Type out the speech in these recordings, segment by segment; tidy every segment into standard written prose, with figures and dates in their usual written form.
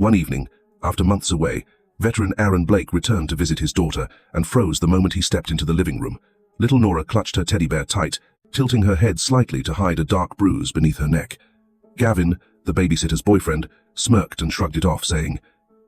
One evening, after months away, veteran Aaron Blake returned to visit his daughter and froze the moment he stepped into the living room. Little Nora clutched her teddy bear tight, tilting her head slightly to hide a dark bruise beneath her neck. Gavin, the babysitter's boyfriend, smirked and shrugged it off, saying,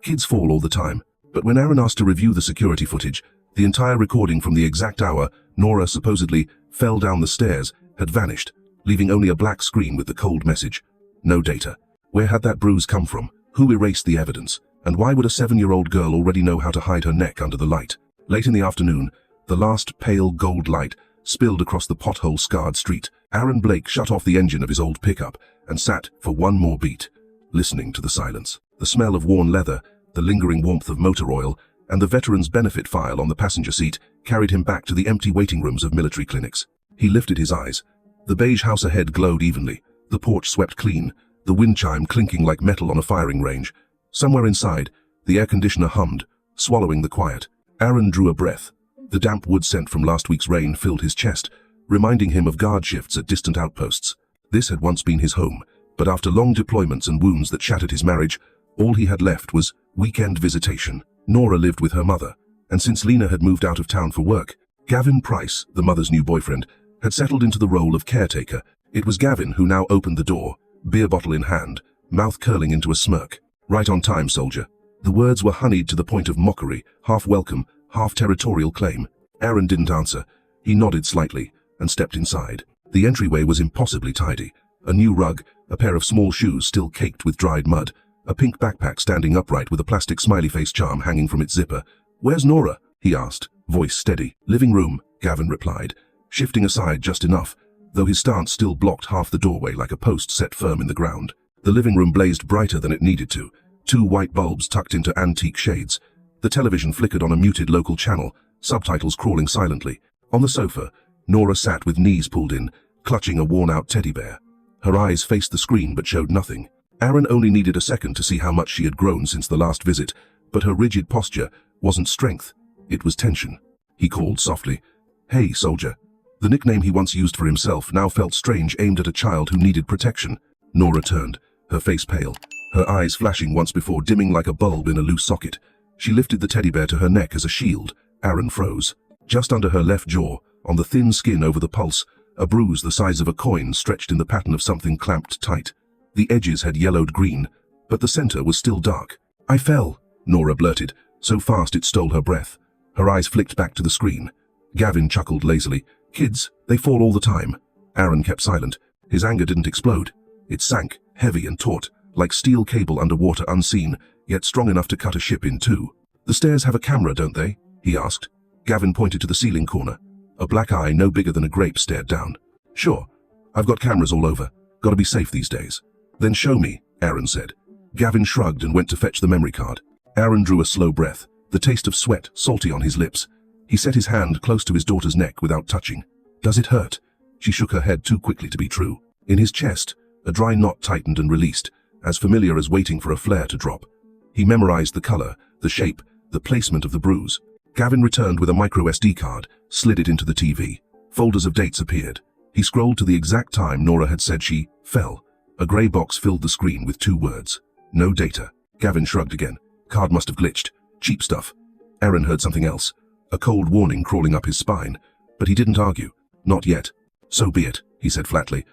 "Kids fall all the time." But when Aaron asked to review the security footage, the entire recording from the exact hour Nora supposedly fell down the stairs had vanished, leaving only a black screen with the cold message. No data. Where had that bruise come from? Who erased the evidence? And why would a 7-year-old girl already know how to hide her neck under the light? Late in the afternoon, the last pale gold light spilled across the pothole-scarred street. Aaron Blake shut off the engine of his old pickup and sat for one more beat, listening to the silence. The smell of worn leather, the lingering warmth of motor oil, and the veteran's benefit file on the passenger seat carried him back to the empty waiting rooms of military clinics. He lifted his eyes. The beige house ahead glowed evenly, the porch swept clean, the wind chime clinking like metal on a firing range. Somewhere inside, the air conditioner hummed, swallowing the quiet. Aaron drew a breath. The damp wood scent from last week's rain filled his chest, reminding him of guard shifts at distant outposts. This had once been his home, but after long deployments and wounds that shattered his marriage, all he had left was weekend visitation. Nora lived with her mother, and since Lena had moved out of town for work, Gavin Price, the mother's new boyfriend, had settled into the role of caretaker. It was Gavin who now opened the door, beer bottle in hand, mouth curling into a smirk. "Right on time, soldier." The words were honeyed to the point of mockery, half welcome, half territorial claim. Aaron didn't answer. He nodded slightly and stepped inside. The entryway was impossibly tidy. A new rug, a pair of small shoes still caked with dried mud, a pink backpack standing upright with a plastic smiley face charm hanging from its zipper. "Where's Nora?" he asked, voice steady. "Living room," Gavin replied, shifting aside just enough, though his stance still blocked half the doorway like a post set firm in the ground. The living room blazed brighter than it needed to, 2 white bulbs tucked into antique shades. The television flickered on a muted local channel, subtitles crawling silently. On the sofa, Nora sat with knees pulled in, clutching a worn-out teddy bear. Her eyes faced the screen but showed nothing. Aaron only needed a second to see how much she had grown since the last visit, but her rigid posture wasn't strength, it was tension. He called softly, "Hey, soldier." The nickname he once used for himself now felt strange, aimed at a child who needed protection. Nora turned, her face pale, her eyes flashing once before dimming like a bulb in a loose socket. She lifted the teddy bear to her neck as a shield. Aaron froze. Just under her left jaw, on the thin skin over the pulse, a bruise the size of a coin stretched in the pattern of something clamped tight. The edges had yellowed green, but the center was still dark. "I fell," Nora blurted, so fast it stole her breath. Her eyes flicked back to the screen. Gavin chuckled lazily. "Kids, they fall all the time." Aaron kept silent. His anger didn't explode. It sank, heavy and taut, like steel cable underwater unseen, yet strong enough to cut a ship in two. "The stairs have a camera, don't they?" he asked. Gavin pointed to the ceiling corner. A black eye no bigger than a grape stared down. "Sure. I've got cameras all over. Gotta be safe these days." "Then show me," Aaron said. Gavin shrugged and went to fetch the memory card. Aaron drew a slow breath, the taste of sweat salty on his lips. He set his hand close to his daughter's neck without touching. "Does it hurt?" She shook her head too quickly to be true. In his chest, a dry knot tightened and released, as familiar as waiting for a flare to drop. He memorized the color, the shape, the placement of the bruise. Gavin returned with a micro SD card, slid it into the TV. Folders of dates appeared. He scrolled to the exact time Nora had said she fell. A gray box filled the screen with 2 words. "No data." Gavin shrugged again. Card must have glitched. Cheap stuff. Aaron heard something else, a cold warning crawling up his spine, but he didn't argue. "Not yet." "So be it," he said flatly.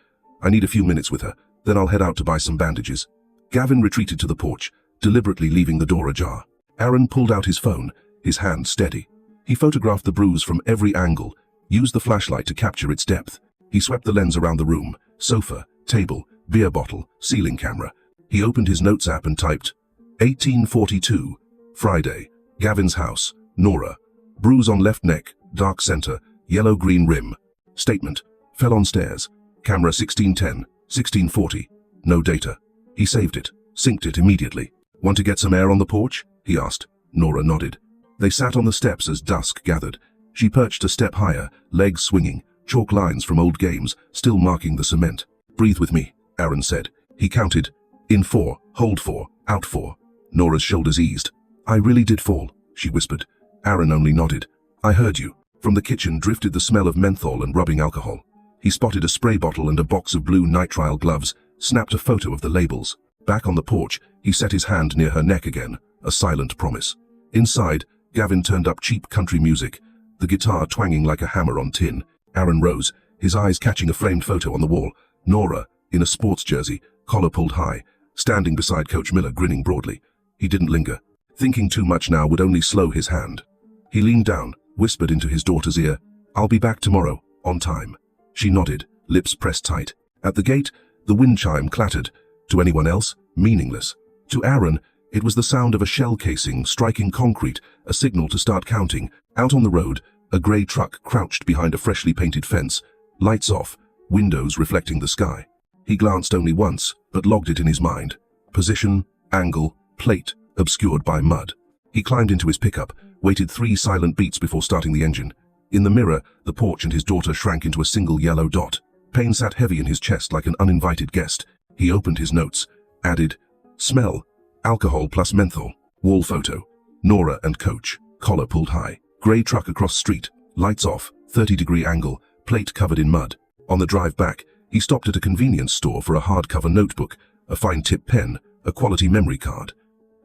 "I need a few minutes with her, then I'll head out to buy some bandages." Gavin retreated to the porch, deliberately leaving the door ajar. Aaron pulled out his phone, his hand steady. He photographed the bruise from every angle, used the flashlight to capture its depth. He swept the lens around the room, sofa, table, beer bottle, ceiling camera. He opened his notes app and typed, 1842, Friday, Gavin's house, Nora. Bruise on left neck, dark center, yellow-green rim. Statement, fell on stairs. Camera 1610, 1640. No data. He saved it, synced it immediately. "Want to get some air on the porch?" he asked. Nora nodded. They sat on the steps as dusk gathered. She perched a step higher, legs swinging, chalk lines from old games still marking the cement. "Breathe with me," Aaron said. He counted. "In 4, hold 4, out 4. Nora's shoulders eased. "I really did fall," she whispered. Aaron only nodded. "I heard you." From the kitchen drifted the smell of menthol and rubbing alcohol. He spotted a spray bottle and a box of blue nitrile gloves, snapped a photo of the labels. Back on the porch, He set his hand near her neck again, a silent promise. Inside, Gavin turned up cheap country music, the guitar twanging like a hammer on tin. Aaron rose, his eyes catching a framed photo on the wall. Nora, in a sports jersey, collar pulled high, standing beside Coach Miller, grinning broadly. He didn't linger. Thinking too much now would only slow his hand. He leaned down, whispered into his daughter's ear, "I'll be back tomorrow, on time." She nodded, lips pressed tight. At the gate, the wind chime clattered. To anyone else, meaningless. To Aaron, it was the sound of a shell casing striking concrete, a signal to start counting. Out on the road, a grey truck crouched behind a freshly painted fence, lights off, windows reflecting the sky. He glanced only once, but logged it in his mind. Position, angle, plate, obscured by mud. He climbed into his pickup, waited 3 silent beats before starting the engine. In the mirror, the porch and his daughter shrank into a single yellow dot. Pain sat heavy in his chest like an uninvited guest. He opened his notes, added, "Smell, alcohol plus menthol." Wall photo, Nora and Coach, collar pulled high. Grey truck across street, lights off, 30-degree angle, plate covered in mud. On the drive back, he stopped at a convenience store for a hardcover notebook, a fine tip pen, a quality memory card.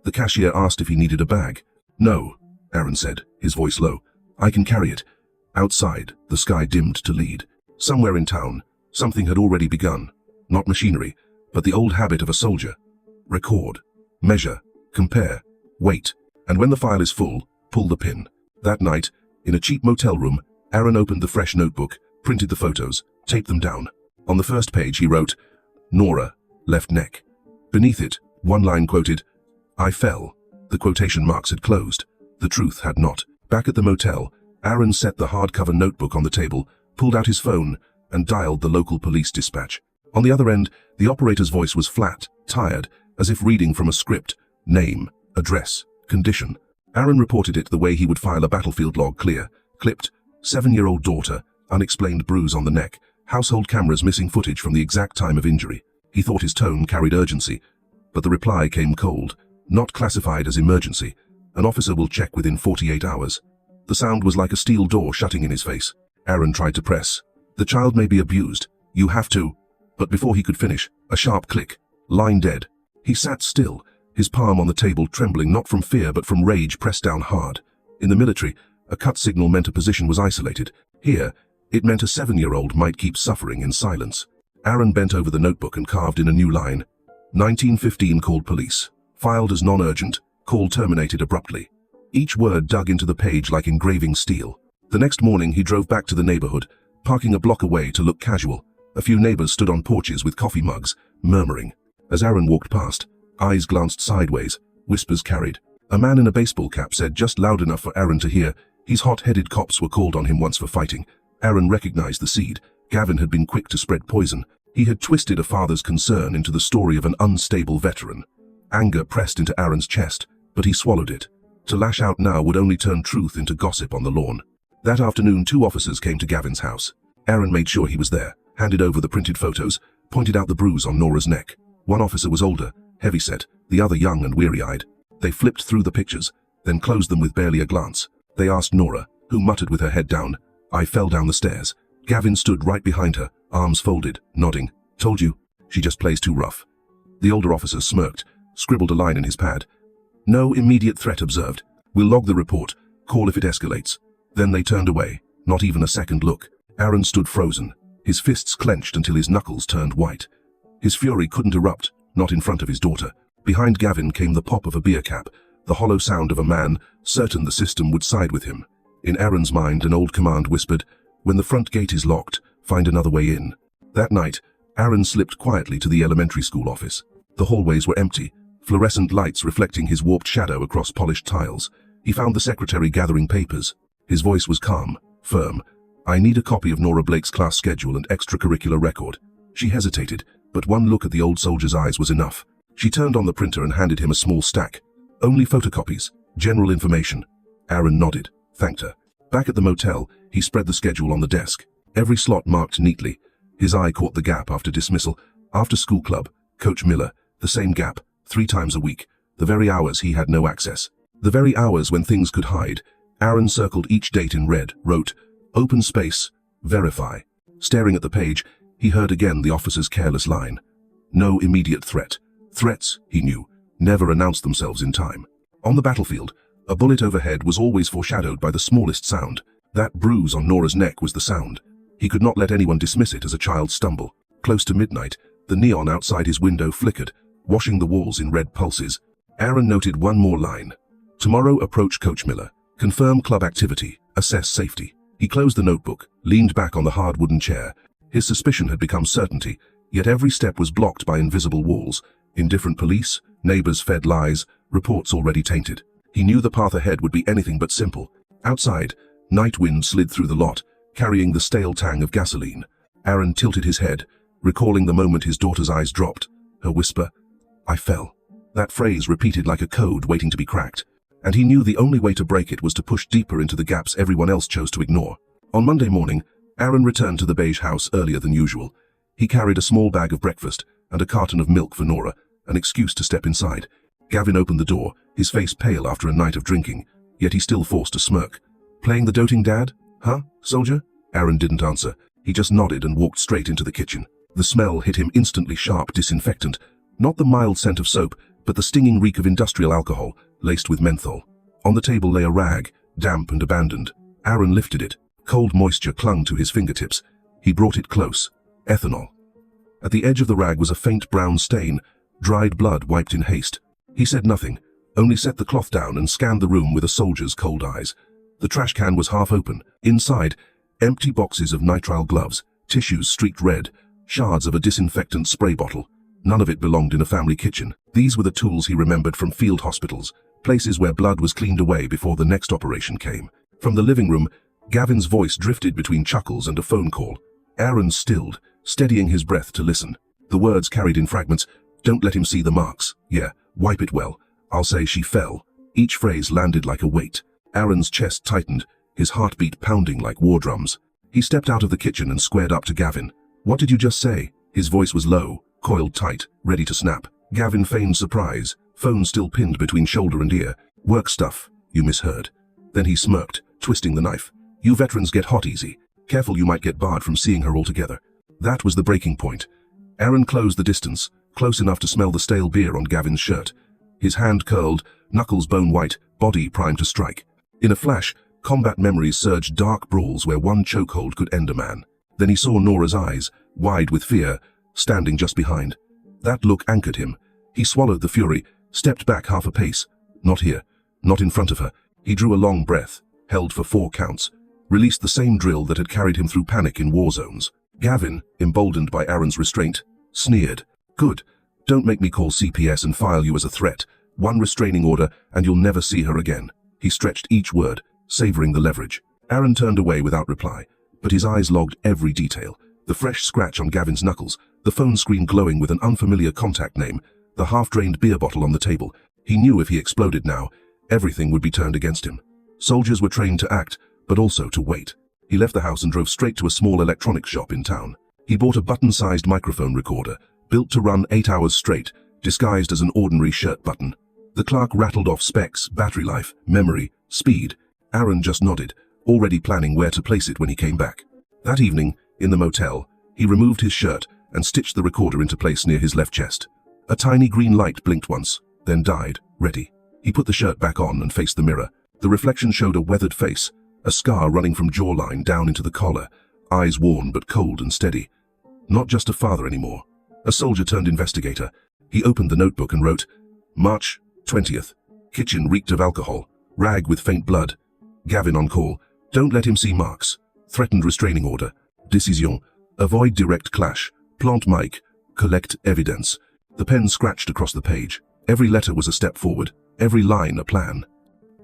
The cashier asked if he needed a bag. "No," Aaron said, his voice low. "I can carry it." Outside, the sky dimmed to lead. Somewhere in town, something had already begun. Not machinery, but the old habit of a soldier. Record, measure, compare, wait, and when the file is full, pull the pin. That night, in a cheap motel room, Aaron opened the fresh notebook, printed the photos, taped them down. On the first page he wrote, "Nora, left neck." Beneath it, one line quoted, "I fell." The quotation marks had closed. The truth had not. Back at the motel, Aaron set the hardcover notebook on the table, pulled out his phone, and dialed the local police dispatch. On the other end, the operator's voice was flat, tired, as if reading from a script. Name, address, condition. Aaron reported it the way he would file a battlefield log, clear, clipped, 7-year-old daughter, unexplained bruise on the neck, household cameras missing footage from the exact time of injury. He thought his tone carried urgency, but the reply came cold, not classified as emergency. An officer will check within 48 hours. The sound was like a steel door shutting in his face. Aaron tried to press. "The child may be abused. You have to." But before he could finish, a sharp click. Line dead. He sat still, his palm on the table trembling not from fear but from rage pressed down hard. In the military, a cut signal meant a position was isolated. Here, it meant a 7-year-old might keep suffering in silence. Aaron bent over the notebook and carved in a new line. 1915 called police. Filed as non-urgent, call terminated abruptly. Each word dug into the page like engraving steel. The next morning he drove back to the neighborhood, parking a block away to look casual. A few neighbors stood on porches with coffee mugs, murmuring. As Aaron walked past, eyes glanced sideways, whispers carried. A man in a baseball cap said just loud enough for Aaron to hear, "His hot-headed cops were called on him once for fighting." Aaron recognized the seed. Gavin had been quick to spread poison. He had twisted a father's concern into the story of an unstable veteran. Anger pressed into Aaron's chest, but he swallowed it. To lash out now would only turn truth into gossip on the lawn. That afternoon 2 officers came to Gavin's house. Aaron made sure he was there, handed over the printed photos, pointed out the bruise on Nora's neck. One officer was older, heavy-set, the other young and weary-eyed. They flipped through the pictures, then closed them with barely a glance. They asked Nora, who muttered with her head down, "I fell down the stairs." Gavin stood right behind her, arms folded, nodding. "Told you, she just plays too rough." The older officer smirked, scribbled a line in his pad. "No immediate threat observed. We'll log the report, call if it escalates." Then they turned away, not even a second look. Aaron stood frozen, his fists clenched until his knuckles turned white. His fury couldn't erupt, not in front of his daughter. Behind Gavin came the pop of a beer cap, the hollow sound of a man certain the system would side with him. In Aaron's mind, an old command whispered, "When the front gate is locked, find another way in." That night, Aaron slipped quietly to the elementary school office. The hallways were empty, fluorescent lights reflecting his warped shadow across polished tiles. He found the secretary gathering papers. His voice was calm, firm. "I need a copy of Nora Blake's class schedule and extracurricular record." She hesitated, but one look at the old soldier's eyes was enough. She turned on the printer and handed him a small stack. "Only photocopies, general information." Aaron nodded, thanked her. Back at the motel, he spread the schedule on the desk, every slot marked neatly. His eye caught the gap after dismissal, after school club, Coach Miller, the same gap, 3 times a week, the very hours he had no access. The very hours when things could hide. Aaron circled each date in red, wrote, "Open space, verify." Staring at the page, he heard again the officer's careless line. No immediate threat. Threats, he knew, never announced themselves in time. On the battlefield, a bullet overhead was always foreshadowed by the smallest sound. That bruise on Nora's neck was the sound. He could not let anyone dismiss it as a child's stumble. Close to midnight, the neon outside his window flickered, washing the walls in red pulses. Aaron noted one more line. Tomorrow approach Coach Miller. Confirm club activity. Assess safety. He closed the notebook, leaned back on the hard wooden chair. His suspicion had become certainty, yet every step was blocked by invisible walls. Indifferent police, neighbors fed lies, reports already tainted. He knew the path ahead would be anything but simple. Outside, night wind slid through the lot, carrying the stale tang of gasoline. Aaron tilted his head, recalling the moment his daughter's eyes dropped. Her whisper, "I fell." That phrase repeated like a code waiting to be cracked. And he knew the only way to break it was to push deeper into the gaps everyone else chose to ignore. On Monday morning, Aaron returned to the beige house earlier than usual. He carried a small bag of breakfast and a carton of milk for Nora, an excuse to step inside. Gavin opened the door, his face pale after a night of drinking, yet he still forced a smirk. "Playing the doting dad? Huh, soldier?" Aaron didn't answer. He just nodded and walked straight into the kitchen. The smell hit him instantly sharp disinfectant, not the mild scent of soap, but the stinging reek of industrial alcohol, laced with menthol. On the table lay a rag, damp and abandoned. Aaron lifted it. Cold moisture clung to his fingertips. He brought it close. Ethanol. At the edge of the rag was a faint brown stain, dried blood wiped in haste. He said nothing, only set the cloth down and scanned the room with a soldier's cold eyes. The trash can was half open. Inside, empty boxes of nitrile gloves, tissues streaked red, shards of a disinfectant spray bottle. None of it belonged in a family kitchen. These were the tools he remembered from field hospitals, places where blood was cleaned away before the next operation came. From the living room, Gavin's voice drifted between chuckles and a phone call. Aaron stilled, steadying his breath to listen. The words carried in fragments. "Don't let him see the marks. Yeah, wipe it well. I'll say she fell." Each phrase landed like a weight. Aaron's chest tightened, his heartbeat pounding like war drums. He stepped out of the kitchen and squared up to Gavin. "What did you just say?" His voice was low, coiled tight, ready to snap. Gavin feigned surprise, phone still pinned between shoulder and ear. "Work stuff. You misheard." Then he smirked, twisting the knife. "You veterans get hot easy. Careful, you might get barred from seeing her altogether." That was the breaking point. Aaron closed the distance, close enough to smell the stale beer on Gavin's shirt. His hand curled, knuckles bone white, body primed to strike. In a flash, combat memories surged, dark brawls where one chokehold could end a man. Then he saw Nora's eyes, wide with fear, standing just behind. That look anchored him. He swallowed the fury, stepped back half a pace. Not here, not in front of her. He drew a long breath, held for 4 counts, released the same drill that had carried him through panic in war zones. Gavin, emboldened by Aaron's restraint, sneered. "Good. Don't make me call CPS and file you as a threat. 1 restraining order and you'll never see her again." He stretched each word, savoring the leverage. Aaron turned away without reply, but his eyes logged every detail. The fresh scratch on Gavin's knuckles, the phone screen glowing with an unfamiliar contact name, the half-drained beer bottle on the table. He knew if he exploded now, everything would be turned against him. Soldiers were trained to act, but also to wait. He left the house and drove straight to a small electronics shop in town. He bought a button-sized microphone recorder, built to run 8 hours straight, disguised as an ordinary shirt button. The clerk rattled off specs, battery life, memory, speed. Aaron just nodded, already planning where to place it when he came back. That evening, in the motel, he removed his shirt and stitched the recorder into place near his left chest. A tiny green light blinked once, then died, ready. He put the shirt back on and faced the mirror. The reflection showed a weathered face, a scar running from jawline down into the collar, eyes worn but cold and steady. Not just a father anymore. A soldier turned investigator. He opened the notebook and wrote, March 20th. Kitchen reeked of alcohol. Rag with faint blood. Gavin on call. Don't let him see marks. Threatened restraining order. Décision. Avoid direct clash. Plant mic. Collect evidence. The pen scratched across the page. Every letter was a step forward. Every line a plan.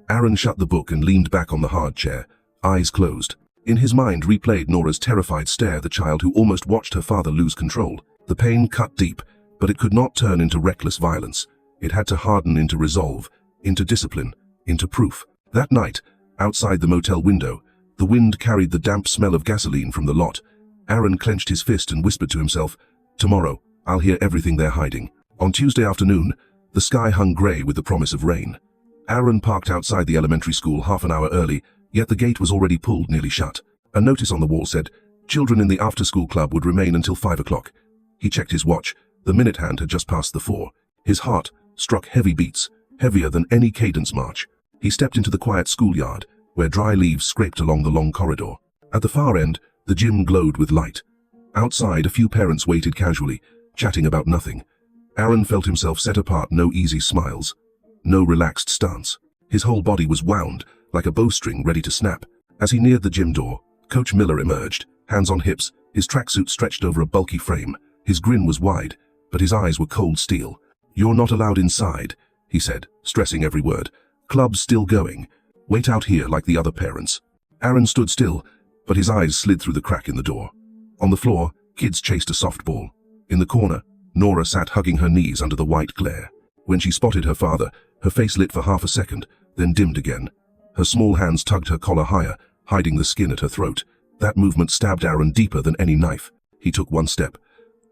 Aaron shut the book and leaned back on the hard chair, eyes closed. In his mind replayed Nora's terrified stare, the child who almost watched her father lose control. The pain cut deep, but it could not turn into reckless violence. It had to harden into resolve, into discipline, into proof. That night, outside the motel window, the wind carried the damp smell of gasoline from the lot. Aaron clenched his fist and whispered to himself, tomorrow, I'll hear everything they're hiding. On Tuesday afternoon, the sky hung grey with the promise of rain. Aaron parked outside the elementary school half an hour early, yet the gate was already pulled nearly shut. A notice on the wall said, children in the after-school club would remain until 5 o'clock. He checked his watch. The minute hand had just passed the 4. His heart struck heavy beats, heavier than any cadence march. He stepped into the quiet schoolyard, where dry leaves scraped along the long corridor. At the far end, the gym glowed with light. Outside, a few parents waited casually, chatting about nothing. Aaron felt himself set apart, no easy smiles, no relaxed stance. His whole body was wound, like a bowstring ready to snap. As he neared the gym door, Coach Miller emerged, hands on hips, his tracksuit stretched over a bulky frame. His grin was wide, but his eyes were cold steel. "You're not allowed inside," he said, stressing every word. "Club's still going. Wait out here like the other parents." Aaron stood still, but his eyes slid through the crack in the door. On the floor, kids chased a softball. In the corner, Nora sat hugging her knees under the white glare. When she spotted her father, her face lit for half a second, then dimmed again. Her small hands tugged her collar higher, hiding the skin at her throat. That movement stabbed Aaron deeper than any knife. He took one step.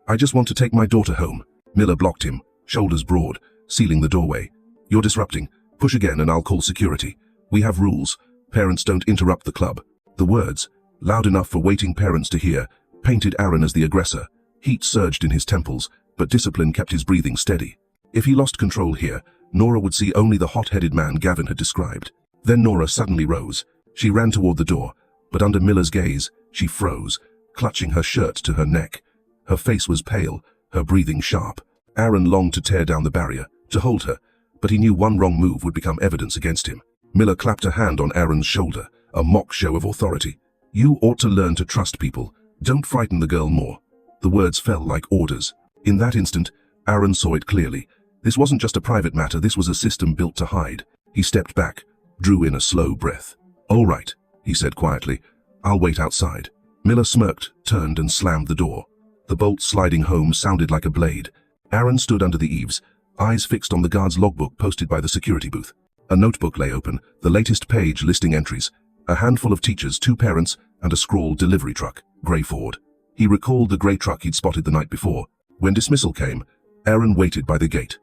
"I just want to take my daughter home." Miller blocked him, shoulders broad, sealing the doorway. "You're disrupting. Push again and I'll call security. We have rules. Parents don't interrupt the club." The words, loud enough for waiting parents to hear, painted Aaron as the aggressor. Heat surged in his temples, but discipline kept his breathing steady. If he lost control here, Nora would see only the hot-headed man Gavin had described. Then Nora suddenly rose. She ran toward the door, but under Miller's gaze, she froze, clutching her shirt to her neck. Her face was pale, her breathing sharp. Aaron longed to tear down the barrier, to hold her, but he knew one wrong move would become evidence against him. Miller clapped a hand on Aaron's shoulder, a mock show of authority. "You ought to learn to trust people. Don't frighten the girl more." The words fell like orders. In that instant, Aaron saw it clearly. This wasn't just a private matter, this was a system built to hide. He stepped back, drew in a slow breath. "All right," he said quietly. "I'll wait outside." Miller smirked, turned and slammed the door. The bolt sliding home sounded like a blade. Aaron stood under the eaves, eyes fixed on the guard's logbook posted by the security booth. A notebook lay open, the latest page listing entries. A handful of teachers, 2 parents, and a scrawled delivery truck, grey Ford. He recalled the grey truck he'd spotted the night before. When dismissal came, Aaron waited by the gate.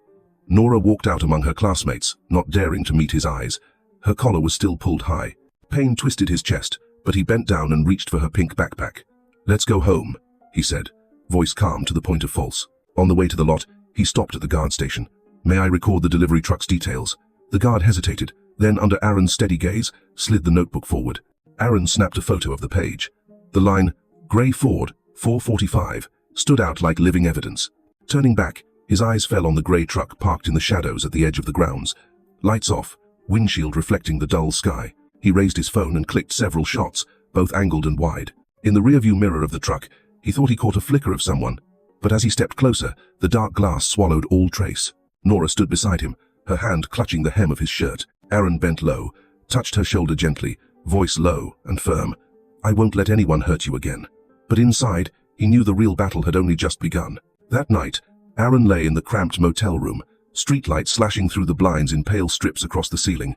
Nora walked out among her classmates, not daring to meet his eyes. Her collar was still pulled high. Pain twisted his chest, but he bent down and reached for her pink backpack. "Let's go home," he said, voice calm to the point of false. On the way to the lot, he stopped at the guard station. "May I record the delivery truck's details?" The guard hesitated, then under Aaron's steady gaze, slid the notebook forward. Aaron snapped a photo of the page. The line, "Grey Ford, 4:45, stood out like living evidence. Turning back, his eyes fell on the grey truck parked in the shadows at the edge of the grounds. Lights off, windshield reflecting the dull sky. He raised his phone and clicked several shots, both angled and wide. In the rearview mirror of the truck, he thought he caught a flicker of someone, but as he stepped closer, the dark glass swallowed all trace. Nora stood beside him, her hand clutching the hem of his shirt. Aaron bent low, touched her shoulder gently, voice low and firm. "I won't let anyone hurt you again." But inside, he knew the real battle had only just begun. That night, Aaron lay in the cramped motel room, streetlight slashing through the blinds in pale strips across the ceiling.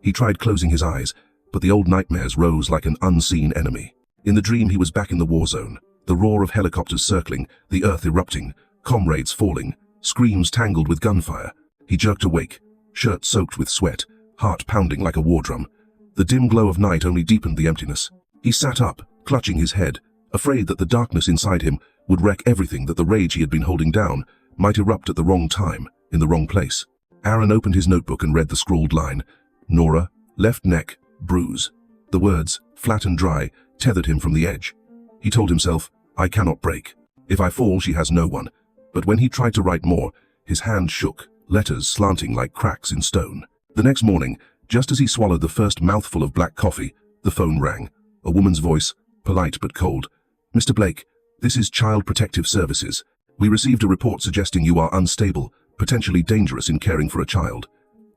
He tried closing his eyes, but the old nightmares rose like an unseen enemy. In the dream he was back in the war zone, the roar of helicopters circling, the earth erupting, comrades falling, screams tangled with gunfire. He jerked awake, shirt soaked with sweat, heart pounding like a war drum. The dim glow of night only deepened the emptiness. He sat up, clutching his head, afraid that the darkness inside him would wreck everything, that the rage he had been holding down might erupt at the wrong time, in the wrong place. Aaron opened his notebook and read the scrawled line, "Nora, left neck, bruise." The words, flat and dry, tethered him from the edge. He told himself, "I cannot break. If I fall, she has no one." But when he tried to write more, his hand shook, letters slanting like cracks in stone. The next morning, just as he swallowed the first mouthful of black coffee, the phone rang. A woman's voice, polite but cold. "Mr. Blake, this is Child Protective Services. We received a report suggesting you are unstable, potentially dangerous in caring for a child.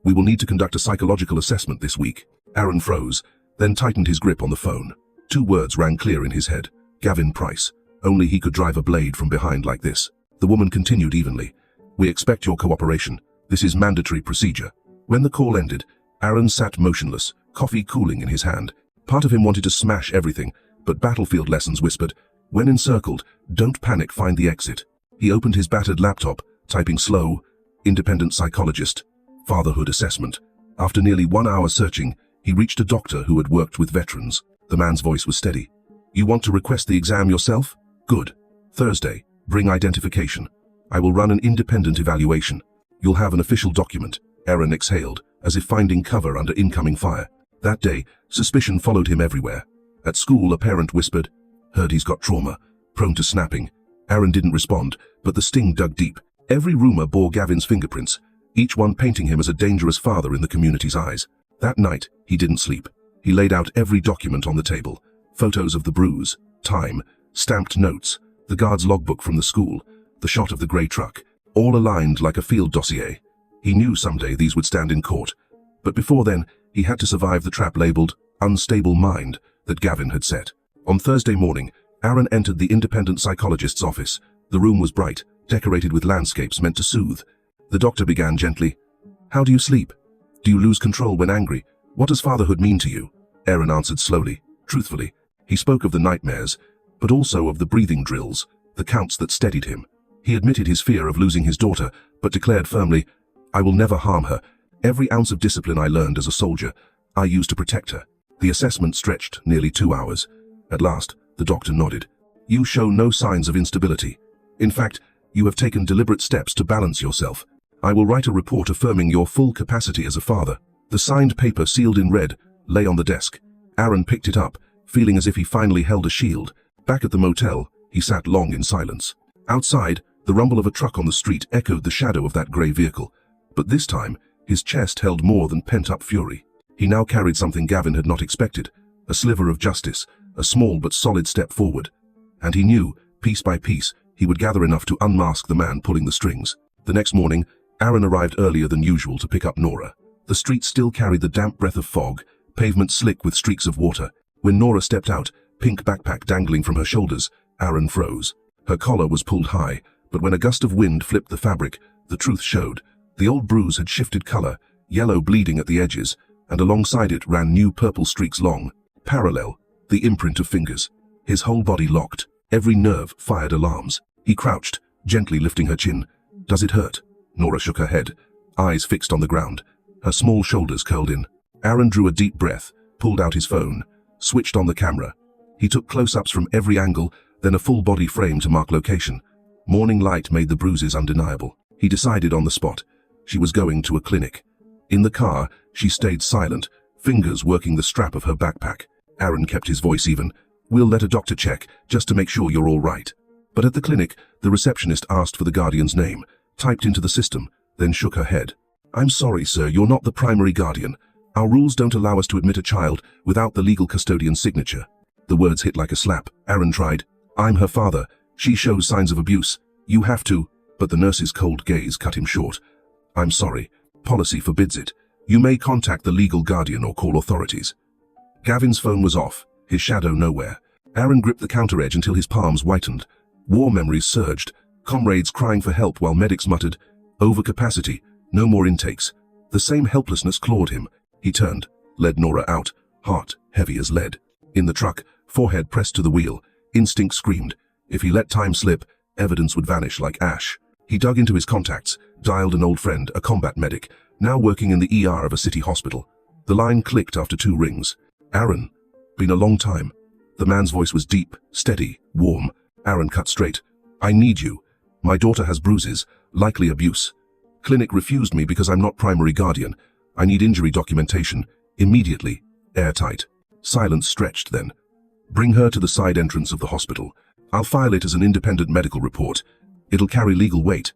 We will need to conduct a psychological assessment this week." Aaron froze, then tightened his grip on the phone. 2 words rang clear in his head. Gavin Price. Only he could drive a blade from behind like this. The woman continued evenly. "We expect your cooperation. This is mandatory procedure." When the call ended, Aaron sat motionless, coffee cooling in his hand. Part of him wanted to smash everything, but battlefield lessons whispered, "When encircled, don't panic, find the exit." He opened his battered laptop, typing slow, "Independent psychologist, fatherhood assessment." After nearly 1 hour searching, he reached a doctor who had worked with veterans. The man's voice was steady. "You want to request the exam yourself? Good. Thursday, bring identification. I will run an independent evaluation." You'll have an official document, Aaron exhaled, as if finding cover under incoming fire. That day, suspicion followed him everywhere. At school, a parent whispered, "Heard he's got trauma, prone to snapping." Aaron didn't respond, but the sting dug deep. Every rumor bore Gavin's fingerprints, each one painting him as a dangerous father in the community's eyes. That night, he didn't sleep. He laid out every document on the table. Photos of the bruise, time, stamped notes, the guard's logbook from the school, the shot of the grey truck, all aligned like a field dossier. He knew someday these would stand in court. But before then, he had to survive the trap labeled unstable mind that Gavin had set. On Thursday morning, Aaron entered the independent psychologist's office. The room was bright, decorated with landscapes meant to soothe. The doctor began gently. "How do you sleep? Do you lose control when angry? What does fatherhood mean to you?" Aaron answered slowly, truthfully. He spoke of the nightmares, but also of the breathing drills, the counts that steadied him. He admitted his fear of losing his daughter, but declared firmly, "I will never harm her. Every ounce of discipline I learned as a soldier, I used to protect her." The assessment stretched nearly 2 hours. At last, the doctor nodded. "You show no signs of instability. In fact, you have taken deliberate steps to balance yourself. I will write a report affirming your full capacity as a father." The signed paper, sealed in red, lay on the desk. Aaron picked it up, feeling as if he finally held a shield. Back at the motel, he sat long in silence. Outside, the rumble of a truck on the street echoed the shadow of that grey vehicle. But this time, his chest held more than pent-up fury. He now carried something Gavin had not expected, a sliver of justice, a small but solid step forward. And he knew, piece by piece, he would gather enough to unmask the man pulling the strings. The next morning, Aaron arrived earlier than usual to pick up Nora. The street still carried the damp breath of fog, pavement slick with streaks of water. When Nora stepped out, pink backpack dangling from her shoulders, Aaron froze. Her collar was pulled high, but when a gust of wind flipped the fabric, the truth showed. The old bruise had shifted color, yellow bleeding at the edges, and alongside it ran new purple streaks long, parallel, the imprint of fingers. His whole body locked, every nerve fired alarms. He crouched, gently lifting her chin. "Does it hurt?" Nora shook her head, eyes fixed on the ground. Her small shoulders curled in. Aaron drew a deep breath, pulled out his phone, switched on the camera. He took close-ups from every angle, then a full-body frame to mark location. Morning light made the bruises undeniable. He decided on the spot. She was going to a clinic. In the car, she stayed silent, fingers working the strap of her backpack. Aaron kept his voice even. "We'll let a doctor check, just to make sure you're all right." But at the clinic, the receptionist asked for the guardian's name, typed into the system, then shook her head. "I'm sorry, sir, you're not the primary guardian. Our rules don't allow us to admit a child without the legal custodian's signature." The words hit like a slap. Aaron tried. "I'm her father. She shows signs of abuse. You have to..." But the nurse's cold gaze cut him short. "I'm sorry. Policy forbids it. You may contact the legal guardian or call authorities." Gavin's phone was off, his shadow nowhere. Aaron gripped the counter edge until his palms whitened. War memories surged, comrades crying for help while medics muttered, "Overcapacity, no more intakes." The same helplessness clawed him. He turned, led Nora out, heart heavy as lead. In the truck, forehead pressed to the wheel, instinct screamed. If he let time slip, evidence would vanish like ash. He dug into his contacts, dialed an old friend, a combat medic, now working in the ER of a city hospital. The line clicked after 2 rings. "Aaron, been a long time." The man's voice was deep, steady, warm. Aaron cut straight. "I need you. My daughter has bruises, likely abuse. Clinic refused me because I'm not primary guardian. I need injury documentation, immediately, airtight." Silence stretched then. "Bring her to the side entrance of the hospital. I'll file it as an independent medical report. It'll carry legal weight.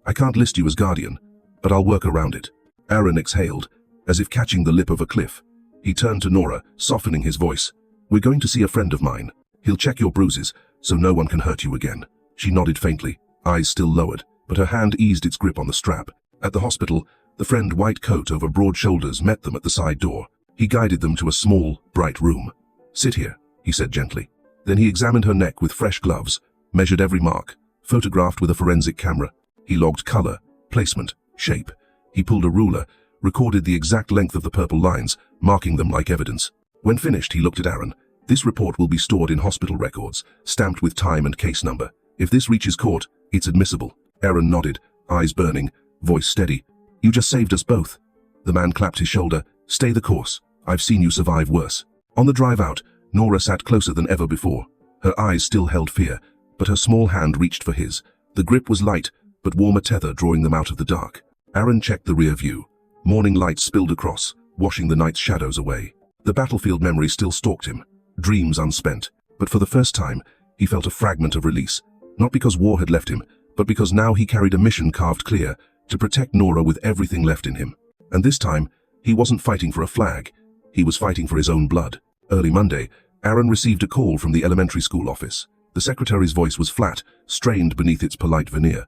I can't list you as guardian, but I'll work around it." Aaron exhaled, as if catching the lip of a cliff. He turned to Nora, softening his voice. "We're going to see a friend of mine. He'll check your bruises, so no one can hurt you again." She nodded faintly, eyes still lowered, but her hand eased its grip on the strap. At the hospital, the friend, white coat over broad shoulders, met them at the side door. He guided them to a small, bright room. "Sit here," he said gently. Then he examined her neck with fresh gloves, measured every mark, photographed with a forensic camera. He logged color, placement, shape. He pulled a ruler, recorded the exact length of the purple lines, marking them like evidence. When finished, he looked at Aaron. "This report will be stored in hospital records, stamped with time and case number. If this reaches court, it's admissible." Aaron nodded, eyes burning, voice steady. "You just saved us both." The man clapped his shoulder. "Stay the course. I've seen you survive worse." On the drive out, Nora sat closer than ever before. Her eyes still held fear, but her small hand reached for his. The grip was light, but warm a tether drawing them out of the dark. Aaron checked the rear view. Morning light spilled across, washing the night's shadows away. The battlefield memory still stalked him, dreams unspent. But for the first time, he felt a fragment of release. Not because war had left him, but because now he carried a mission carved clear, to protect Nora with everything left in him. And this time, he wasn't fighting for a flag. He was fighting for his own blood. Early Monday, Aaron received a call from the elementary school office. The secretary's voice was flat, strained beneath its polite veneer.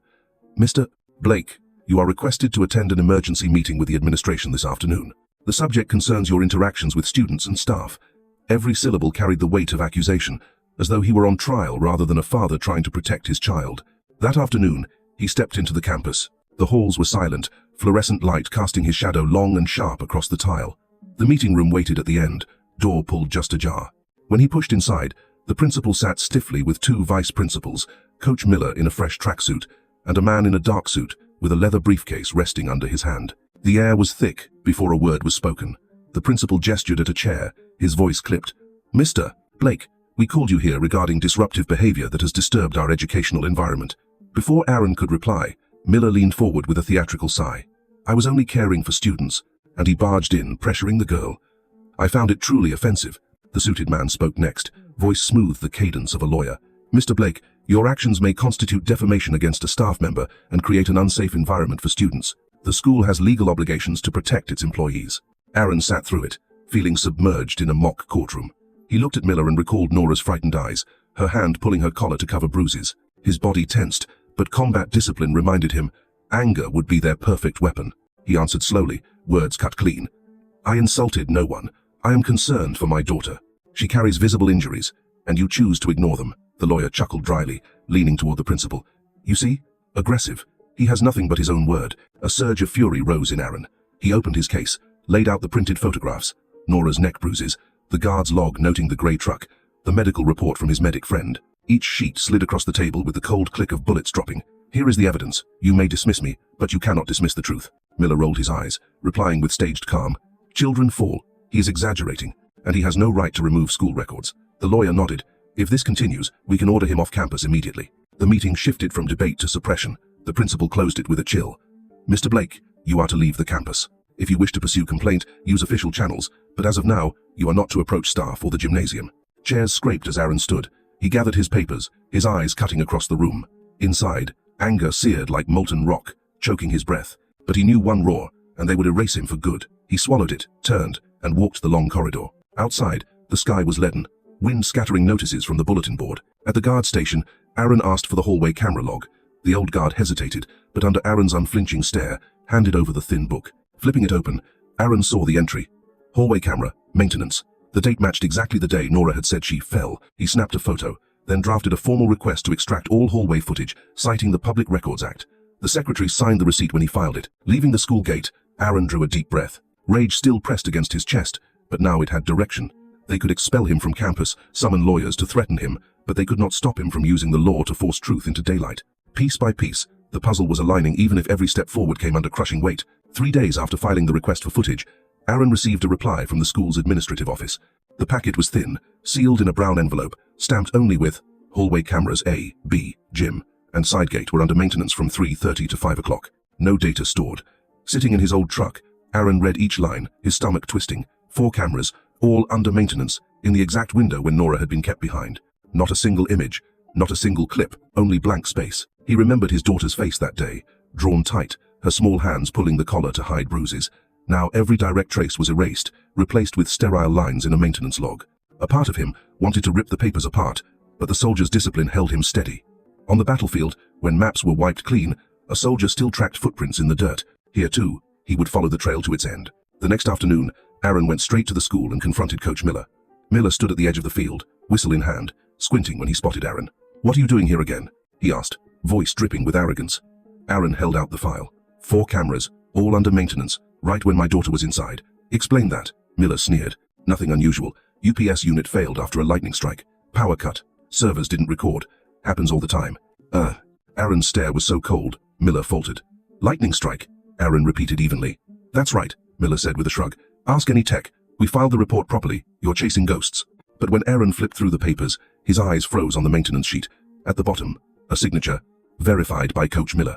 "Mr. Blake, you are requested to attend an emergency meeting with the administration this afternoon. The subject concerns your interactions with students and staff." Every syllable carried the weight of accusation, as though he were on trial rather than a father trying to protect his child. That afternoon, he stepped into the campus. The halls were silent, fluorescent light casting his shadow long and sharp across the tile. The meeting room waited at the end, door pulled just ajar. When he pushed inside, the principal sat stiffly with two vice principals, Coach Miller in a fresh tracksuit, and a man in a dark suit with a leather briefcase resting under his hand. The air was thick before a word was spoken. The principal gestured at a chair, his voice clipped. "Mr. Blake, we called you here regarding disruptive behavior that has disturbed our educational environment." Before Aaron could reply, Miller leaned forward with a theatrical sigh. "I was only caring for students," and he barged in, pressuring the girl. "I found it truly offensive." The suited man spoke next, voice smooth the cadence of a lawyer. "Mr. Blake, your actions may constitute defamation against a staff member and create an unsafe environment for students. The school has legal obligations to protect its employees." Aaron sat through it, feeling submerged in a mock courtroom. He looked at Miller and recalled Nora's frightened eyes, her hand pulling her collar to cover bruises. His body tensed, but combat discipline reminded him anger would be their perfect weapon. He answered slowly, words cut clean. "I insulted no one. I am concerned for my daughter. She carries visible injuries, and you choose to ignore them." The lawyer chuckled dryly, leaning toward the principal. "You see? Aggressive. He has nothing but his own word." A surge of fury rose in Aaron. He opened his case, laid out the printed photographs, Nora's neck bruises, the guard's log noting the grey truck, the medical report from his medic friend. Each sheet slid across the table with the cold click of bullets dropping. "Here is the evidence. You may dismiss me, but you cannot dismiss the truth." Miller rolled his eyes, replying with staged calm. "Children fall. He is exaggerating, and he has no right to remove school records." The lawyer nodded. "If this continues, we can order him off campus immediately." The meeting shifted from debate to suppression. The principal closed it with a chill. "Mr. Blake, you are to leave the campus. If you wish to pursue complaint, use official channels, but as of now, you are not to approach staff or the gymnasium." Chairs scraped as Aaron stood. He gathered his papers, his eyes cutting across the room. Inside, anger seared like molten rock, choking his breath. But he knew one roar, and they would erase him for good. He swallowed it, turned, and walked the long corridor. Outside, the sky was leaden, wind scattering notices from the bulletin board. At the guard station, Aaron asked for the hallway camera log. The old guard hesitated, but under Aaron's unflinching stare, handed over the thin book. Flipping it open, Aaron saw the entry. Hallway camera, maintenance. The date matched exactly the day Nora had said she fell. He snapped a photo, then drafted a formal request to extract all hallway footage, citing the Public Records Act. The secretary signed the receipt when he filed it. Leaving the school gate, Aaron drew a deep breath. Rage still pressed against his chest, but now it had direction. They could expel him from campus, summon lawyers to threaten him, but they could not stop him from using the law to force truth into daylight. Piece by piece, the puzzle was aligning even if every step forward came under crushing weight. 3 days after filing the request for footage, Aaron received a reply from the school's administrative office. The packet was thin, sealed in a brown envelope, stamped only with hallway cameras A, B, gym, and side gate were under maintenance from 3:30 to 5 o'clock. No data stored. Sitting in his old truck, Aaron read each line, his stomach twisting. 4 cameras, all under maintenance, in the exact window when Nora had been kept behind. Not a single image, not a single clip, only blank space. He remembered his daughter's face that day, drawn tight, her small hands pulling the collar to hide bruises. Now every direct trace was erased, replaced with sterile lines in a maintenance log. A part of him wanted to rip the papers apart, but the soldier's discipline held him steady. On the battlefield, when maps were wiped clean, a soldier still tracked footprints in the dirt. Here too, he would follow the trail to its end. The next afternoon, Aaron went straight to the school and confronted Coach Miller. Miller stood at the edge of the field, whistle in hand, squinting when he spotted Aaron. "What are you doing here again?" he asked, voice dripping with arrogance. Aaron held out the file. 4 cameras, all under maintenance, right when my daughter was inside. "Explain that," Miller sneered. "Nothing unusual. UPS unit failed after a lightning strike. Power cut. Servers didn't record. Happens all the time." Aaron's stare was so cold, Miller faltered. "Lightning strike," Aaron repeated evenly. "That's right," Miller said with a shrug. "Ask any tech. We filed the report properly. You're chasing ghosts." But when Aaron flipped through the papers, his eyes froze on the maintenance sheet. At the bottom, a signature, verified by Coach Miller.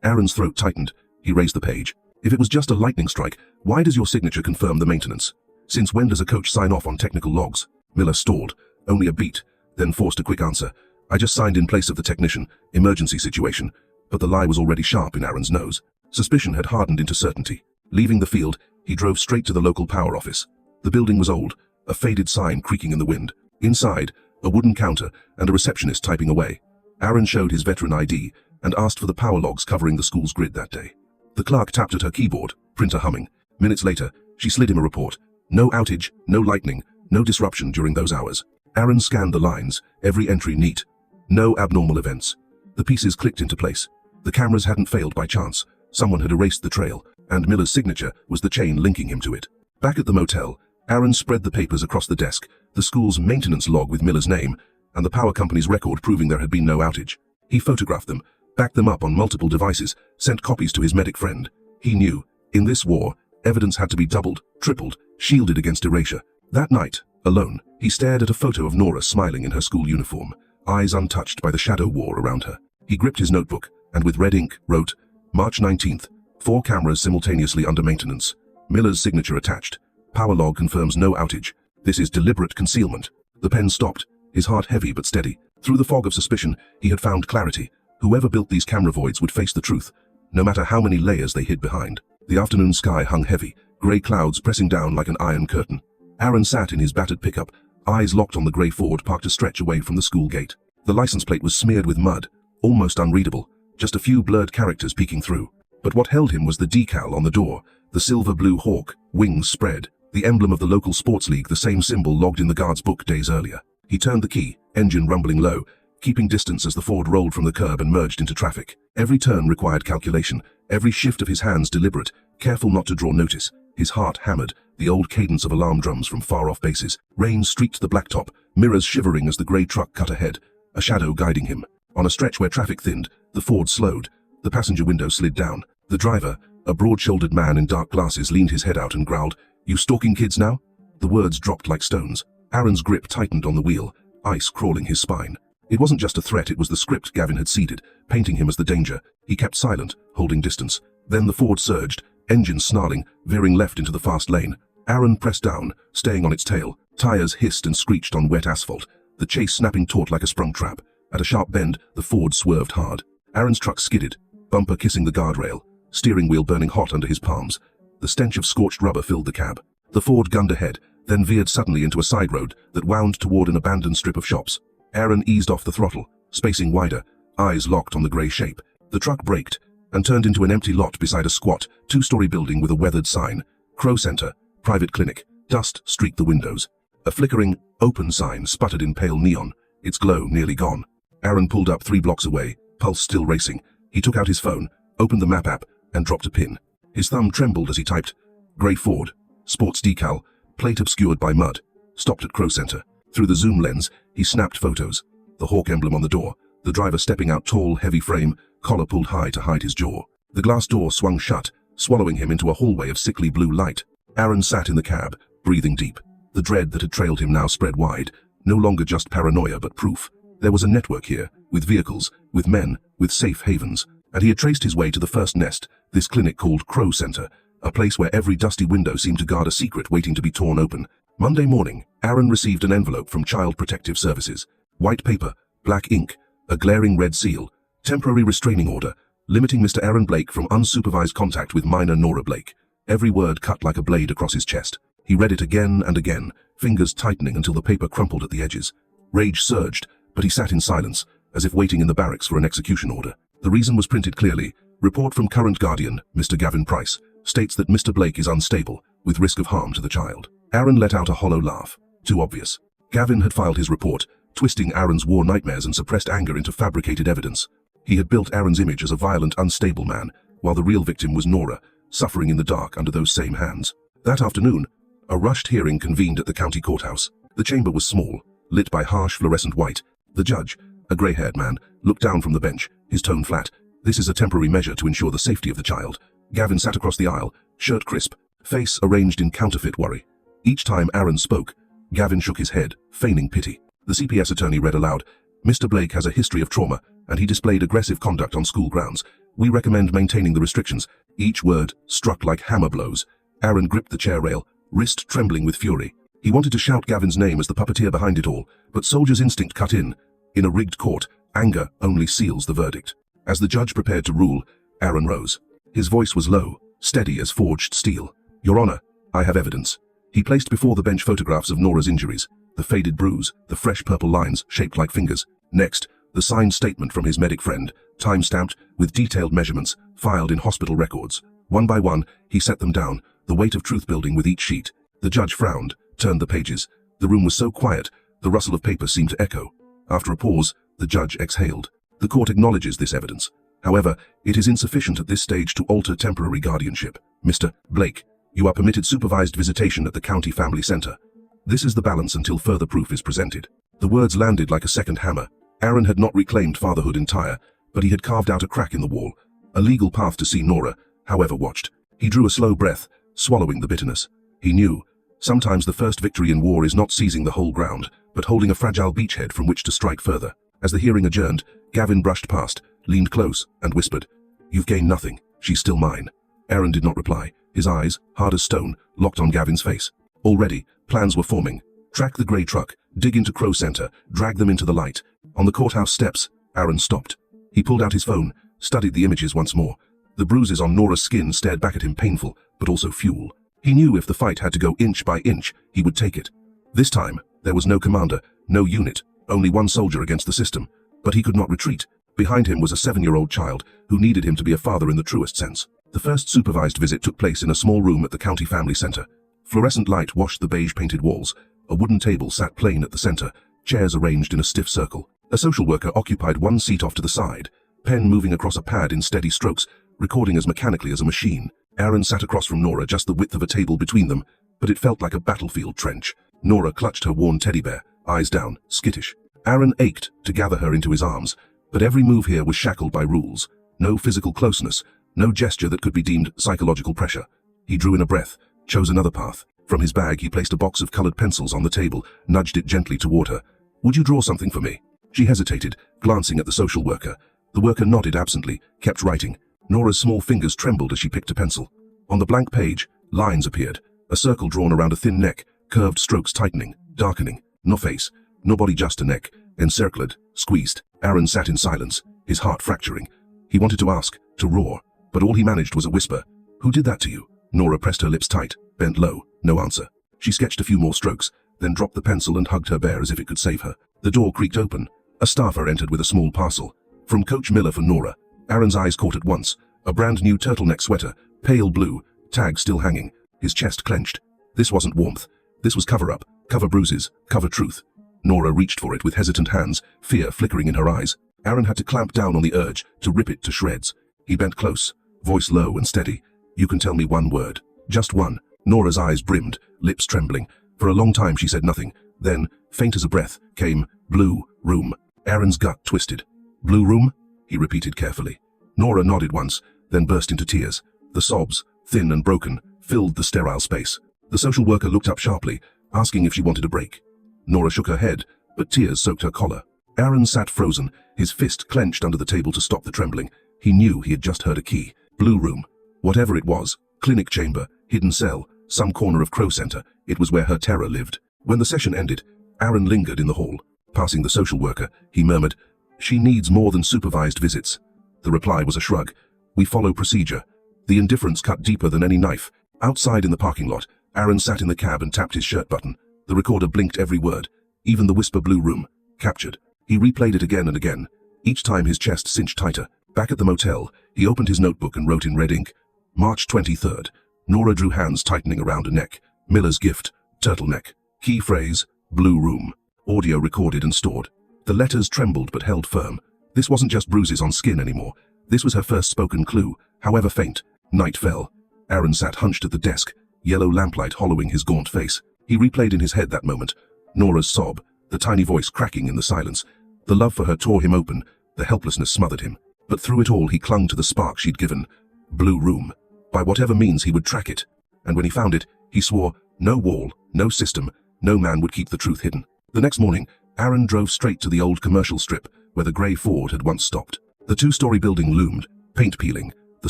Aaron's throat tightened, He raised the page. If it was just a lightning strike, why does your signature confirm the maintenance? Since when does a coach sign off on technical logs? Miller stalled. Only a beat, then forced a quick answer. I just signed in place of the technician. Emergency situation. But the lie was already sharp in Aaron's nose. Suspicion had hardened into certainty. Leaving the field, he drove straight to the local power office. The building was old, a faded sign creaking in the wind. Inside, a wooden counter and a receptionist typing away. Aaron showed his veteran ID and asked for the power logs covering the school's grid that day. The clerk tapped at her keyboard, printer humming. Minutes later, she slid him a report. No outage, no lightning, no disruption during those hours. Aaron scanned the lines, every entry neat. No abnormal events. The pieces clicked into place. The cameras hadn't failed by chance. Someone had erased the trail, and Miller's signature was the chain linking him to it. Back at the motel, Aaron spread the papers across the desk, the school's maintenance log with Miller's name, and the power company's record proving there had been no outage. He photographed them, backed them up on multiple devices, sent copies to his medic friend. He knew, in this war, evidence had to be doubled, tripled, shielded against erasure. That night, alone, he stared at a photo of Nora smiling in her school uniform, eyes untouched by the shadow war around her. He gripped his notebook, and with red ink, wrote, March 19th, 4 cameras simultaneously under maintenance. Miller's signature attached. Power log confirms no outage. This is deliberate concealment. The pen stopped, his heart heavy but steady. Through the fog of suspicion, he had found clarity. Whoever built these camera voids would face the truth, no matter how many layers they hid behind. The afternoon sky hung heavy, grey clouds pressing down like an iron curtain. Aaron sat in his battered pickup, eyes locked on the grey Ford parked a stretch away from the school gate. The license plate was smeared with mud, almost unreadable, just a few blurred characters peeking through. But what held him was the decal on the door, the silver-blue hawk, wings spread, the emblem of the local sports league, the same symbol logged in the guard's book days earlier. He turned the key, engine rumbling low, keeping distance as the Ford rolled from the curb and merged into traffic. Every turn required calculation, every shift of his hands deliberate, careful not to draw notice. His heart hammered, the old cadence of alarm drums from far-off bases. Rain streaked the blacktop, mirrors shivering as the grey truck cut ahead, a shadow guiding him. On a stretch where traffic thinned, the Ford slowed. The passenger window slid down. The driver, a broad-shouldered man in dark glasses, leaned his head out and growled, "You stalking kids now?" The words dropped like stones. Aaron's grip tightened on the wheel, ice crawling his spine. It wasn't just a threat, it was the script Gavin had seeded, painting him as the danger. He kept silent, holding distance. Then the Ford surged, engine snarling, veering left into the fast lane. Aaron pressed down, staying on its tail. Tires hissed and screeched on wet asphalt, the chase snapping taut like a sprung trap. At a sharp bend, the Ford swerved hard. Aaron's truck skidded, bumper kissing the guardrail, steering wheel burning hot under his palms. The stench of scorched rubber filled the cab. The Ford gunned ahead, then veered suddenly into a side road that wound toward an abandoned strip of shops. Aaron eased off the throttle, spacing wider, eyes locked on the grey shape. The truck braked and turned into an empty lot beside a squat, 2-story building with a weathered sign. Crow Center, Private Clinic. Dust streaked the windows. A flickering, open sign sputtered in pale neon, its glow nearly gone. Aaron pulled up 3 blocks away, pulse still racing. He took out his phone, opened the map app, and dropped a pin. His thumb trembled as he typed, Grey Ford, sports decal, plate obscured by mud, stopped at Crow Center. Through the zoom lens, he snapped photos. The hawk emblem on the door, the driver stepping out tall, heavy frame, collar pulled high to hide his jaw. The glass door swung shut, swallowing him into a hallway of sickly blue light. Aaron sat in the cab, breathing deep. The dread that had trailed him now spread wide, no longer just paranoia but proof. There was a network here, with vehicles, with men, with safe havens, and he had traced his way to the first nest, this clinic called Crow Center, a place where every dusty window seemed to guard a secret waiting to be torn open. Monday morning, Aaron received an envelope from Child Protective Services. White paper, black ink, a glaring red seal, temporary restraining order, limiting Mr. Aaron Blake from unsupervised contact with minor Nora Blake. Every word cut like a blade across his chest. He read it again and again, fingers tightening until the paper crumpled at the edges. Rage surged, but he sat in silence, as if waiting in the barracks for an execution order. The reason was printed clearly. Report from current guardian, Mr. Gavin Price, states that Mr. Blake is unstable, with risk of harm to the child. Aaron let out a hollow laugh. Too obvious. Gavin had filed his report, twisting Aaron's war nightmares and suppressed anger into fabricated evidence. He had built Aaron's image as a violent, unstable man, while the real victim was Nora, suffering in the dark under those same hands. That afternoon, a rushed hearing convened at the county courthouse. The chamber was small, lit by harsh fluorescent white. The judge, a grey-haired man, looked down from the bench, his tone flat. This is a temporary measure to ensure the safety of the child. Gavin sat across the aisle, shirt crisp, face arranged in counterfeit worry. Each time Aaron spoke, Gavin shook his head, feigning pity. The CPS attorney read aloud, Mr. Blake has a history of trauma, and he displayed aggressive conduct on school grounds. We recommend maintaining the restrictions. Each word struck like hammer blows. Aaron gripped the chair rail, wrist trembling with fury. He wanted to shout Gavin's name as the puppeteer behind it all, but soldier's instinct cut in. In a rigged court, anger only seals the verdict. As the judge prepared to rule, Aaron rose. His voice was low, steady as forged steel. "Your Honor, I have evidence." He placed before the bench photographs of Nora's injuries, the faded bruise, the fresh purple lines shaped like fingers. Next, the signed statement from his medic friend, time-stamped, with detailed measurements, filed in hospital records. One by one, he set them down, the weight of truth building with each sheet. The judge frowned, turned the pages. The room was so quiet, the rustle of paper seemed to echo. After a pause, the judge exhaled. The court acknowledges this evidence. However, it is insufficient at this stage to alter temporary guardianship. Mr. Blake, you are permitted supervised visitation at the county family center. This is the balance until further proof is presented. The words landed like a second hammer. Aaron had not reclaimed fatherhood entire, but he had carved out a crack in the wall. A legal path to see Nora, however watched. He drew a slow breath, swallowing the bitterness. He knew, sometimes the first victory in war is not seizing the whole ground, but holding a fragile beachhead from which to strike further. As the hearing adjourned, Gavin brushed past, leaned close, and whispered, "You've gained nothing. She's still mine." Aaron did not reply. His eyes, hard as stone, locked on Gavin's face. Already, plans were forming. Track the grey truck, dig into Crow Center, drag them into the light. On the courthouse steps, Aaron stopped. He pulled out his phone, studied the images once more. The bruises on Nora's skin stared back at him, painful, but also fuel. He knew if the fight had to go inch by inch, he would take it. This time, there was no commander, no unit, only one soldier against the system. But he could not retreat. Behind him was a 7-year-old child who needed him to be a father in the truest sense. The first supervised visit took place in a small room at the county family center. Fluorescent light washed the beige-painted walls. A wooden table sat plain at the center, chairs arranged in a stiff circle. A social worker occupied one seat off to the side, pen moving across a pad in steady strokes, recording as mechanically as a machine. Aaron sat across from Nora, just the width of a table between them, but it felt like a battlefield trench. Nora clutched her worn teddy bear, eyes down, skittish. Aaron ached to gather her into his arms, but every move here was shackled by rules. No physical closeness, no gesture that could be deemed psychological pressure. He drew in a breath, chose another path. From his bag he placed a box of colored pencils on the table, nudged it gently toward her. "Would you draw something for me?" She hesitated, glancing at the social worker. The worker nodded absently, kept writing. Nora's small fingers trembled as she picked a pencil. On the blank page, lines appeared, a circle drawn around a thin neck, curved strokes tightening, darkening. No face, no body, just a neck, encircled, squeezed. Aaron sat in silence, his heart fracturing. He wanted to ask, to roar, but all he managed was a whisper. "Who did that to you?" Nora pressed her lips tight, bent low, no answer. She sketched a few more strokes, then dropped the pencil and hugged her bear as if it could save her. The door creaked open. A staffer entered with a small parcel. From Coach Miller for Nora. Aaron's eyes caught at once. A brand new turtleneck sweater, pale blue, tag still hanging. His chest clenched. This wasn't warmth. This was cover-up, cover bruises, cover truth. Nora reached for it with hesitant hands, fear flickering in her eyes. Aaron had to clamp down on the urge to rip it to shreds. He bent close, voice low and steady. "You can tell me one word. Just one." Nora's eyes brimmed, lips trembling. For a long time she said nothing. Then, faint as a breath, came, "Blue room." Aaron's gut twisted. "Blue room?" he repeated carefully. Nora nodded once, then burst into tears. The sobs, thin and broken, filled the sterile space. The social worker looked up sharply, asking if she wanted a break. Nora shook her head, but tears soaked her collar. Aaron sat frozen, his fist clenched under the table to stop the trembling. He knew he had just heard a key. Blue room. Whatever it was, clinic chamber, hidden cell, some corner of Crow Center, it was where her terror lived. When the session ended, Aaron lingered in the hall. Passing the social worker, he murmured, "She needs more than supervised visits." The reply was a shrug. "We follow procedure." The indifference cut deeper than any knife. Outside in the parking lot, Aaron sat in the cab and tapped his shirt button. The recorder blinked every word, even the whisper "blue room." Captured. He replayed it again and again. Each time his chest cinched tighter. Back at the motel, he opened his notebook and wrote in red ink, March 23rd. Nora drew hands tightening around a neck. Miller's gift, turtleneck. Key phrase, blue room. Audio recorded and stored. The letters trembled but held firm. This wasn't just bruises on skin anymore. This was her first spoken clue, however faint. Night fell. Aaron sat hunched at the desk, yellow lamplight hollowing his gaunt face. He replayed in his head that moment. Nora's sob, the tiny voice cracking in the silence. The love for her tore him open, the helplessness smothered him. But through it all he clung to the spark she'd given. Blue room. By whatever means he would track it. And when he found it, he swore, no wall, no system, no man would keep the truth hidden. The next morning, Aaron drove straight to the old commercial strip where the grey Ford had once stopped. The two-story building loomed, paint peeling, the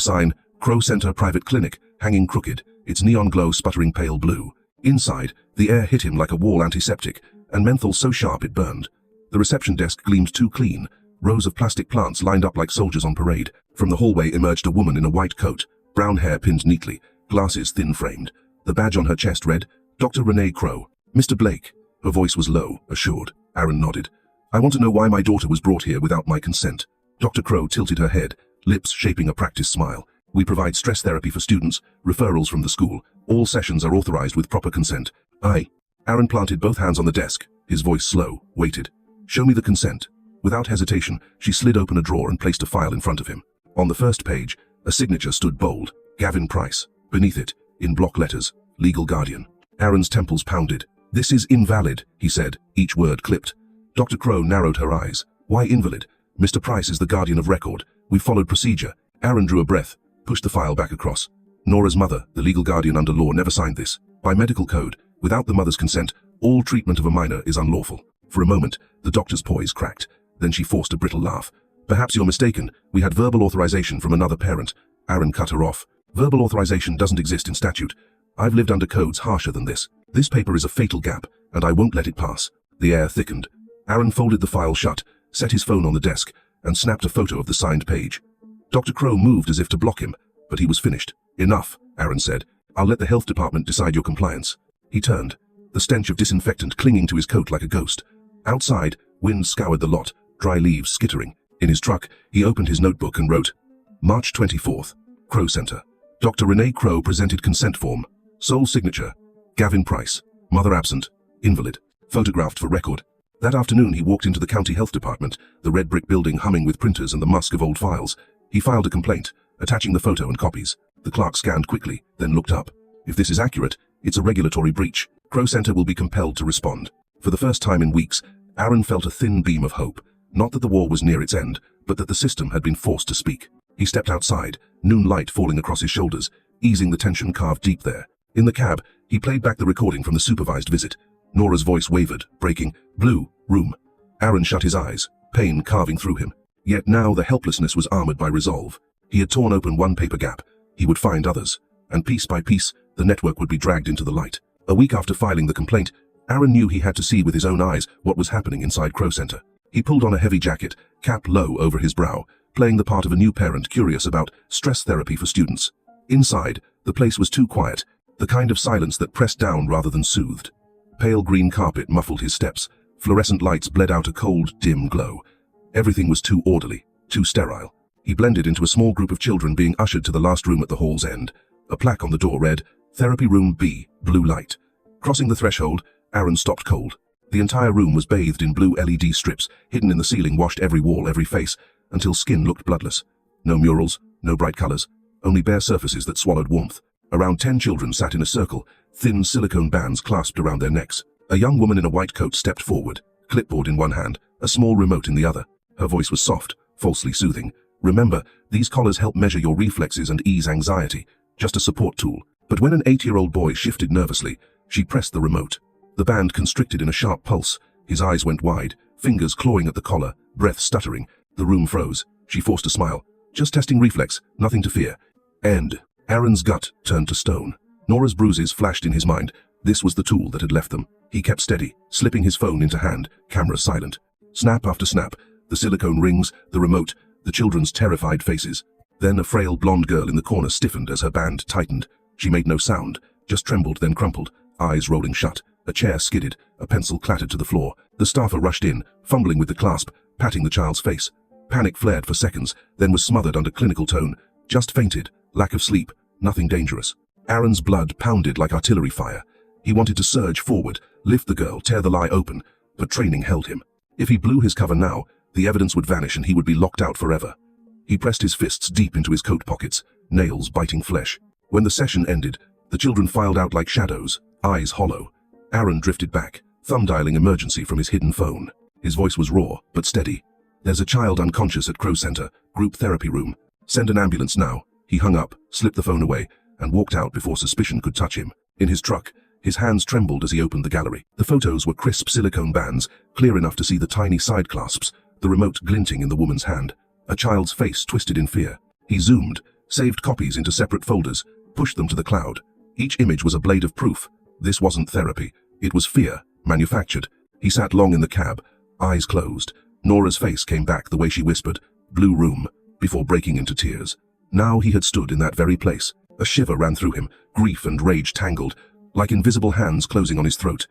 sign, Crow Center Private Clinic, hanging crooked, its neon glow sputtering pale blue. Inside, the air hit him like a wall antiseptic, and menthol so sharp it burned. The reception desk gleamed too clean. Rows of plastic plants lined up like soldiers on parade. From the hallway emerged a woman in a white coat, brown hair pinned neatly, glasses thin-framed. The badge on her chest read, Dr. Renee Crow. Mr. Blake. Her voice was low, assured. Aaron nodded. I want to know why my daughter was brought here without my consent. Dr. Crow tilted her head, lips shaping a practiced smile. We provide stress therapy for students, referrals from the school. All sessions are authorized with proper consent. Aaron planted both hands on the desk, his voice slow, waited. Show me the consent. Without hesitation, she slid open a drawer and placed a file in front of him. On the first page, a signature stood bold, Gavin Price. Beneath it, in block letters, Legal Guardian. Aaron's temples pounded. This is invalid, he said, each word clipped. Dr. Crow narrowed her eyes. Why invalid? Mr. Price is the guardian of record. We followed procedure. Aaron drew a breath, pushed the file back across. Nora's mother, the legal guardian under law, never signed this. By medical code, without the mother's consent, all treatment of a minor is unlawful. For a moment, the doctor's poise cracked. Then she forced a brittle laugh. Perhaps you're mistaken. We had verbal authorization from another parent. Aaron cut her off. Verbal authorization doesn't exist in statute. I've lived under codes harsher than this. This paper is a fatal gap, and I won't let it pass. The air thickened. Aaron folded the file shut, set his phone on the desk, and snapped a photo of the signed page. Dr. Crow moved as if to block him, but he was finished. Enough, Aaron said. I'll let the health department decide your compliance. He turned, the stench of disinfectant clinging to his coat like a ghost. Outside, wind scoured the lot, dry leaves skittering. In his truck, he opened his notebook and wrote, March 24th, Crow Center. Dr. Renee Crow presented consent form. Sole signature, Gavin Price. Mother absent. Invalid. Photographed for record. That afternoon he walked into the county health department, the red brick building humming with printers and the musk of old files. He filed a complaint, attaching the photo and copies. The clerk scanned quickly, then looked up. If this is accurate, it's a regulatory breach. Crow Center will be compelled to respond. For the first time in weeks, Aaron felt a thin beam of hope. Not that the war was near its end, but that the system had been forced to speak. He stepped outside, noon light falling across his shoulders, easing the tension carved deep there. In the cab, he played back the recording from the supervised visit. Nora's voice wavered, breaking, Blue, room. Aaron shut his eyes, pain carving through him. Yet now the helplessness was armored by resolve. He had torn open one paper gap. He would find others. And piece by piece, the network would be dragged into the light. A week after filing the complaint, Aaron knew he had to see with his own eyes what was happening inside Crow Center. He pulled on a heavy jacket, cap low over his brow, playing the part of a new parent curious about stress therapy for students. Inside, the place was too quiet, the kind of silence that pressed down rather than soothed. Pale green carpet muffled his steps. Fluorescent lights bled out a cold, dim glow. Everything was too orderly, too sterile. He blended into a small group of children being ushered to the last room at the hall's end. A plaque on the door read, Therapy Room B, Blue Light. Crossing the threshold, Aaron stopped cold. The entire room was bathed in blue LED strips, hidden in the ceiling, washed every wall, every face, until skin looked bloodless. No murals, no bright colors, only bare surfaces that swallowed warmth. Around 10 children sat in a circle, thin silicone bands clasped around their necks. A young woman in a white coat stepped forward, clipboard in one hand, a small remote in the other. Her voice was soft, falsely soothing. Remember, these collars help measure your reflexes and ease anxiety. Just a support tool. But when an 8-year-old boy shifted nervously, she pressed the remote. The band constricted in a sharp pulse. His eyes went wide, fingers clawing at the collar, breath stuttering. The room froze. She forced a smile. Just testing reflex, nothing to fear. End. Aaron's gut turned to stone. Nora's bruises flashed in his mind. This was the tool that had left them. He kept steady, slipping his phone into hand, camera silent. Snap after snap, the silicone rings, the remote, the children's terrified faces. Then a frail blonde girl in the corner stiffened as her band tightened. She made no sound, just trembled then crumpled, eyes rolling shut. A chair skidded, a pencil clattered to the floor. The staffer rushed in, fumbling with the clasp, patting the child's face. Panic flared for seconds, then was smothered under clinical tone. Just fainted, lack of sleep, nothing dangerous. Aaron's blood pounded like artillery fire. He wanted to surge forward, lift the girl, tear the lie open, but training held him. If he blew his cover now, the evidence would vanish and he would be locked out forever. He pressed his fists deep into his coat pockets, nails biting flesh. When the session ended, the children filed out like shadows, eyes hollow. Aaron drifted back, thumb dialing emergency from his hidden phone. His voice was raw, but steady. There's a child unconscious at Crow Center, group therapy room. Send an ambulance now. He hung up, slipped the phone away, and walked out before suspicion could touch him. In his truck, his hands trembled as he opened the gallery. The photos were crisp silicone bands, clear enough to see the tiny side clasps, the remote glinting in the woman's hand. A child's face twisted in fear. He zoomed, saved copies into separate folders, pushed them to the cloud. Each image was a blade of proof. This wasn't therapy. It was fear, manufactured. He sat long in the cab, eyes closed. Nora's face came back the way she whispered, "Blue room," before breaking into tears. Now he had stood in that very place. A shiver ran through him, grief and rage tangled, like invisible hands closing on his throat.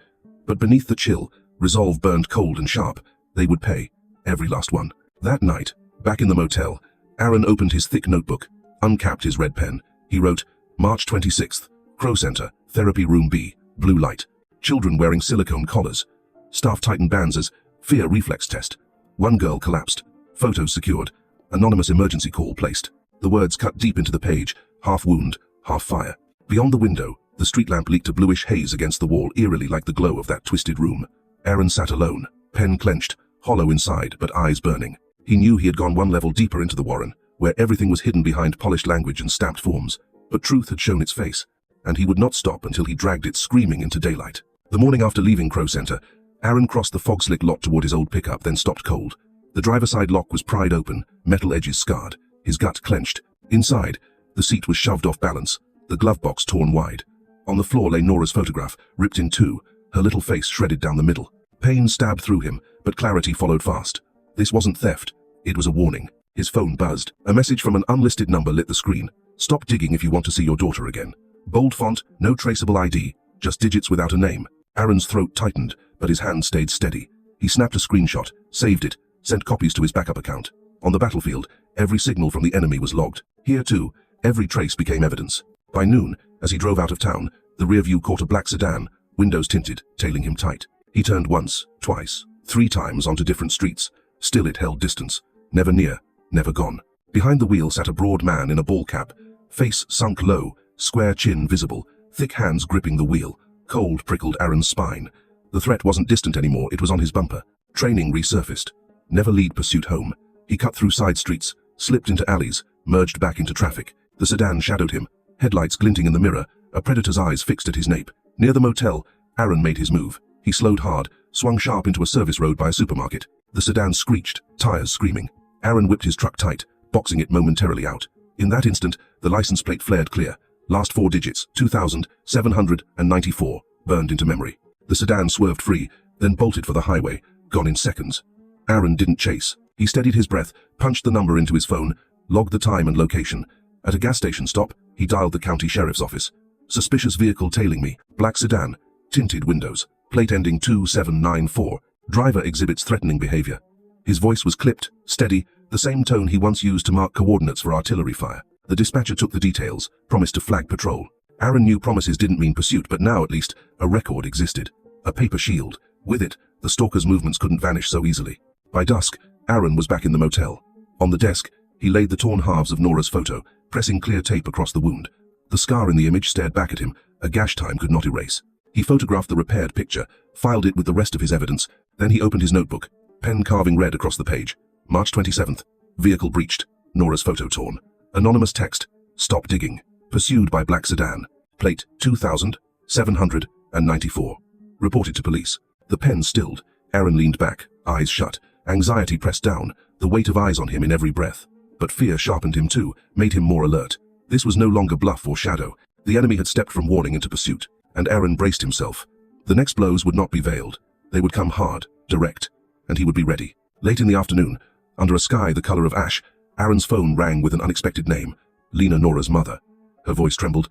But beneath the chill, resolve burned cold and sharp. They would pay. Every last one. That night, back in the motel, Aaron opened his thick notebook, uncapped his red pen. He wrote, March 26th, Crow Center, Therapy Room B, blue light. Children wearing silicone collars. Staff tightened bands as fear reflex test. One girl collapsed. Photos secured. Anonymous emergency call placed. The words cut deep into the page, half wound, half fire. Beyond the window, the street lamp leaked a bluish haze against the wall, eerily like the glow of that twisted room. Aaron sat alone, pen clenched, hollow inside, but eyes burning. He knew he had gone one level deeper into the warren, where everything was hidden behind polished language and stamped forms. But truth had shown its face, and he would not stop until he dragged it screaming into daylight. The morning after leaving Crow Center, Aaron crossed the fog-slick lot toward his old pickup, then stopped cold. The driver's side lock was pried open, metal edges scarred. His gut clenched. Inside, the seat was shoved off balance, the glove box torn wide. On the floor lay Nora's photograph, ripped in two, her little face shredded down the middle. Pain stabbed through him, but clarity followed fast. This wasn't theft. It was a warning. His phone buzzed. A message from an unlisted number lit the screen. Stop digging if you want to see your daughter again. Bold font, no traceable ID, just digits without a name. Aaron's throat tightened, but his hand stayed steady. He snapped a screenshot, saved it, sent copies to his backup account. On the battlefield, every signal from the enemy was logged. Here too, every trace became evidence. By noon, as he drove out of town, the rear view caught a black sedan, windows tinted, tailing him tight. He turned once, twice, 3 times onto different streets. Still it held distance. Never near, never gone. Behind the wheel sat a broad man in a ball cap, face sunk low, square chin visible, thick hands gripping the wheel. Cold prickled Aaron's spine. The threat wasn't distant anymore, it was on his bumper. Training resurfaced. Never lead pursuit home. He cut through side streets, slipped into alleys, merged back into traffic. The sedan shadowed him, headlights glinting in the mirror, a predator's eyes fixed at his nape. Near the motel, Aaron made his move. He slowed hard, swung sharp into a service road by a supermarket. The sedan screeched, tires screaming. Aaron whipped his truck tight, boxing it momentarily out. In that instant, the license plate flared clear. Last 4 digits, 2,794, burned into memory. The sedan swerved free, then bolted for the highway, gone in seconds. Aaron didn't chase. He steadied his breath, punched the number into his phone, logged the time and location. At a gas station stop, he dialed the county sheriff's office. Suspicious vehicle tailing me, black sedan, tinted windows, plate ending 2794, driver exhibits threatening behavior. His voice was clipped, steady, the same tone he once used to mark coordinates for artillery fire. The dispatcher took the details, promised to flag patrol. Aaron knew promises didn't mean pursuit, but now at least, a record existed. A paper shield. With it, the stalker's movements couldn't vanish so easily. By dusk, Aaron was back in the motel. On the desk, he laid the torn halves of Nora's photo, pressing clear tape across the wound. The scar in the image stared back at him, a gash time could not erase. He photographed the repaired picture, filed it with the rest of his evidence, then he opened his notebook, pen carving red across the page. March 27th, vehicle breached, Nora's photo torn. Anonymous text, stop digging, pursued by black sedan, plate 2,794. Reported to police. The pen stilled. Aaron leaned back, eyes shut, anxiety pressed down, the weight of eyes on him in every breath. But fear sharpened him too, made him more alert. This was no longer bluff or shadow. The enemy had stepped from warning into pursuit, and Aaron braced himself. The next blows would not be veiled. They would come hard, direct, and he would be ready. Late in the afternoon, under a sky the color of ash, Aaron's phone rang with an unexpected name. Lena, Nora's mother. Her voice trembled.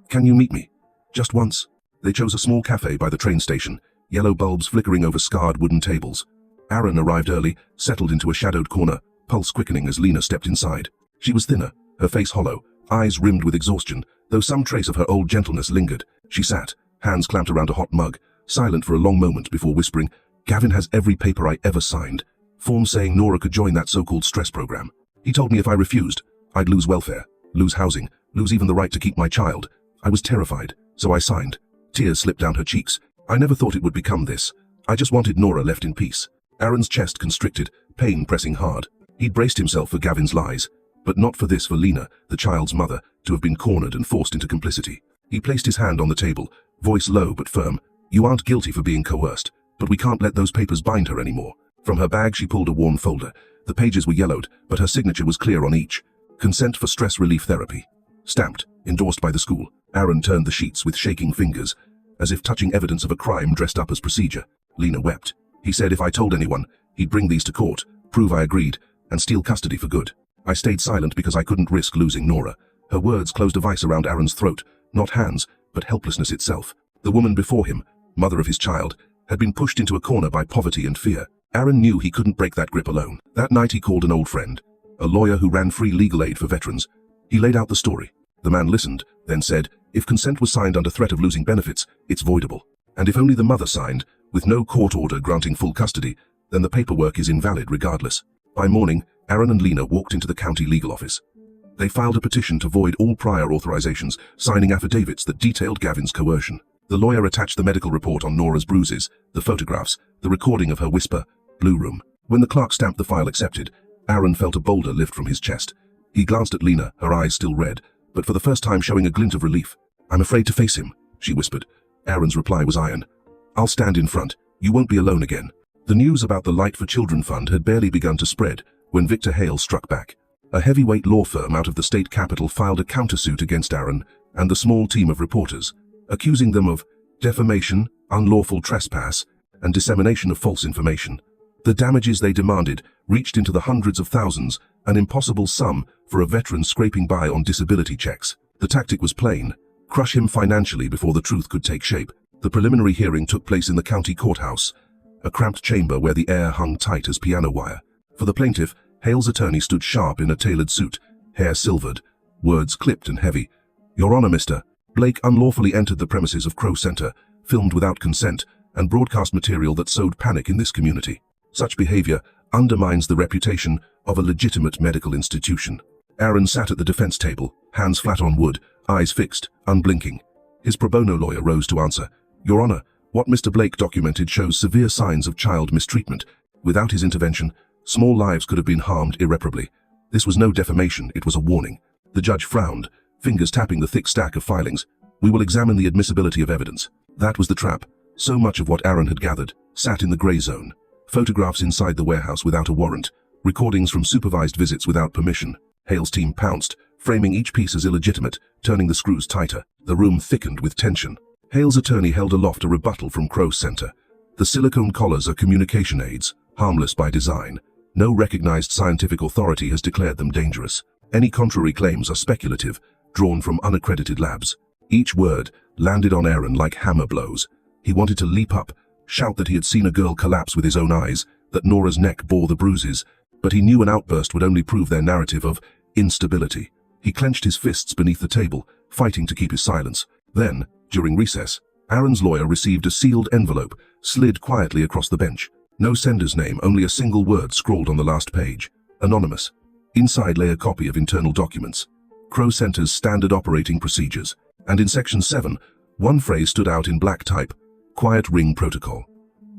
Can you meet me? Just once. They chose a small cafe by the train station, yellow bulbs flickering over scarred wooden tables. Aaron arrived early, settled into a shadowed corner, pulse quickening as Lena stepped inside. She was thinner, her face hollow, eyes rimmed with exhaustion, though some trace of her old gentleness lingered. She sat, hands clamped around a hot mug, silent for a long moment before whispering, Gavin has every paper I ever signed. Form saying Nora could join that so-called stress program. He told me if I refused, I'd lose welfare, lose housing, lose even the right to keep my child. I was terrified, so I signed. Tears slipped down her cheeks. I never thought it would become this. I just wanted Nora left in peace. Aaron's chest constricted, pain pressing hard. He'd braced himself for Gavin's lies, but not for this, for Lena, the child's mother, to have been cornered and forced into complicity. He placed his hand on the table, voice low but firm. You aren't guilty for being coerced, but we can't let those papers bind her anymore. From her bag she pulled a worn folder. The pages were yellowed, but her signature was clear on each. Consent for stress relief therapy. Stamped, endorsed by the school. Aaron turned the sheets with shaking fingers, as if touching evidence of a crime dressed up as procedure. Lena wept. He said if I told anyone, he'd bring these to court, prove I agreed, and steal custody for good. I stayed silent because I couldn't risk losing Nora. Her words closed a vice around Aaron's throat, not hands, but helplessness itself. The woman before him, mother of his child, had been pushed into a corner by poverty and fear. Aaron knew he couldn't break that grip alone. That night he called an old friend, a lawyer who ran free legal aid for veterans. He laid out the story. The man listened, then said, if consent was signed under threat of losing benefits, it's voidable. And if only the mother signed, with no court order granting full custody, then the paperwork is invalid regardless. By morning, Aaron and Lena walked into the county legal office. They filed a petition to void all prior authorizations, signing affidavits that detailed Gavin's coercion. The lawyer attached the medical report on Nora's bruises, the photographs, the recording of her whisper, "Blue Room." When the clerk stamped the file accepted, Aaron felt a boulder lift from his chest. He glanced at Lena, her eyes still red, but for the first time showing a glint of relief. "I'm afraid to face him," she whispered. Aaron's reply was iron. "I'll stand in front. You won't be alone again." The news about the Light for Children Fund had barely begun to spread when Victor Hale struck back. A heavyweight law firm out of the state capital filed a countersuit against Aaron and the small team of reporters, accusing them of defamation, unlawful trespass, and dissemination of false information. The damages they demanded reached into the hundreds of thousands, an impossible sum for a veteran scraping by on disability checks. The tactic was plain: crush him financially before the truth could take shape. The preliminary hearing took place in the county courthouse, a cramped chamber where the air hung tight as piano wire. For the plaintiff, Hale's attorney stood sharp in a tailored suit, hair silvered, words clipped and heavy. "Your Honor, Mr. Blake unlawfully entered the premises of Crow Center, filmed without consent, and broadcast material that sowed panic in this community. Such behavior undermines the reputation of a legitimate medical institution." Aaron sat at the defense table, hands flat on wood, eyes fixed, unblinking. His pro bono lawyer rose to answer. "Your Honor, what Mr. Blake documented shows severe signs of child mistreatment. Without his intervention, small lives could have been harmed irreparably. This was no defamation, it was a warning." The judge frowned, fingers tapping the thick stack of filings. "We will examine the admissibility of evidence." That was the trap. So much of what Aaron had gathered sat in the gray zone. Photographs inside the warehouse without a warrant, recordings from supervised visits without permission. Hale's team pounced, framing each piece as illegitimate, turning the screws tighter. The room thickened with tension. Hale's attorney held aloft a rebuttal from Crow Center. "The silicone collars are communication aids, harmless by design. No recognized scientific authority has declared them dangerous. Any contrary claims are speculative, drawn from unaccredited labs." Each word landed on Aaron like hammer blows. He wanted to leap up, shout that he had seen a girl collapse with his own eyes, that Nora's neck bore the bruises, but he knew an outburst would only prove their narrative of instability. He clenched his fists beneath the table, fighting to keep his silence. Then, during recess, Aaron's lawyer received a sealed envelope, slid quietly across the bench. No sender's name, only a single word scrawled on the last page. Anonymous. Inside lay a copy of internal documents. Crow Center's standard operating procedures. And in section 7, one phrase stood out in black type: quiet ring protocol.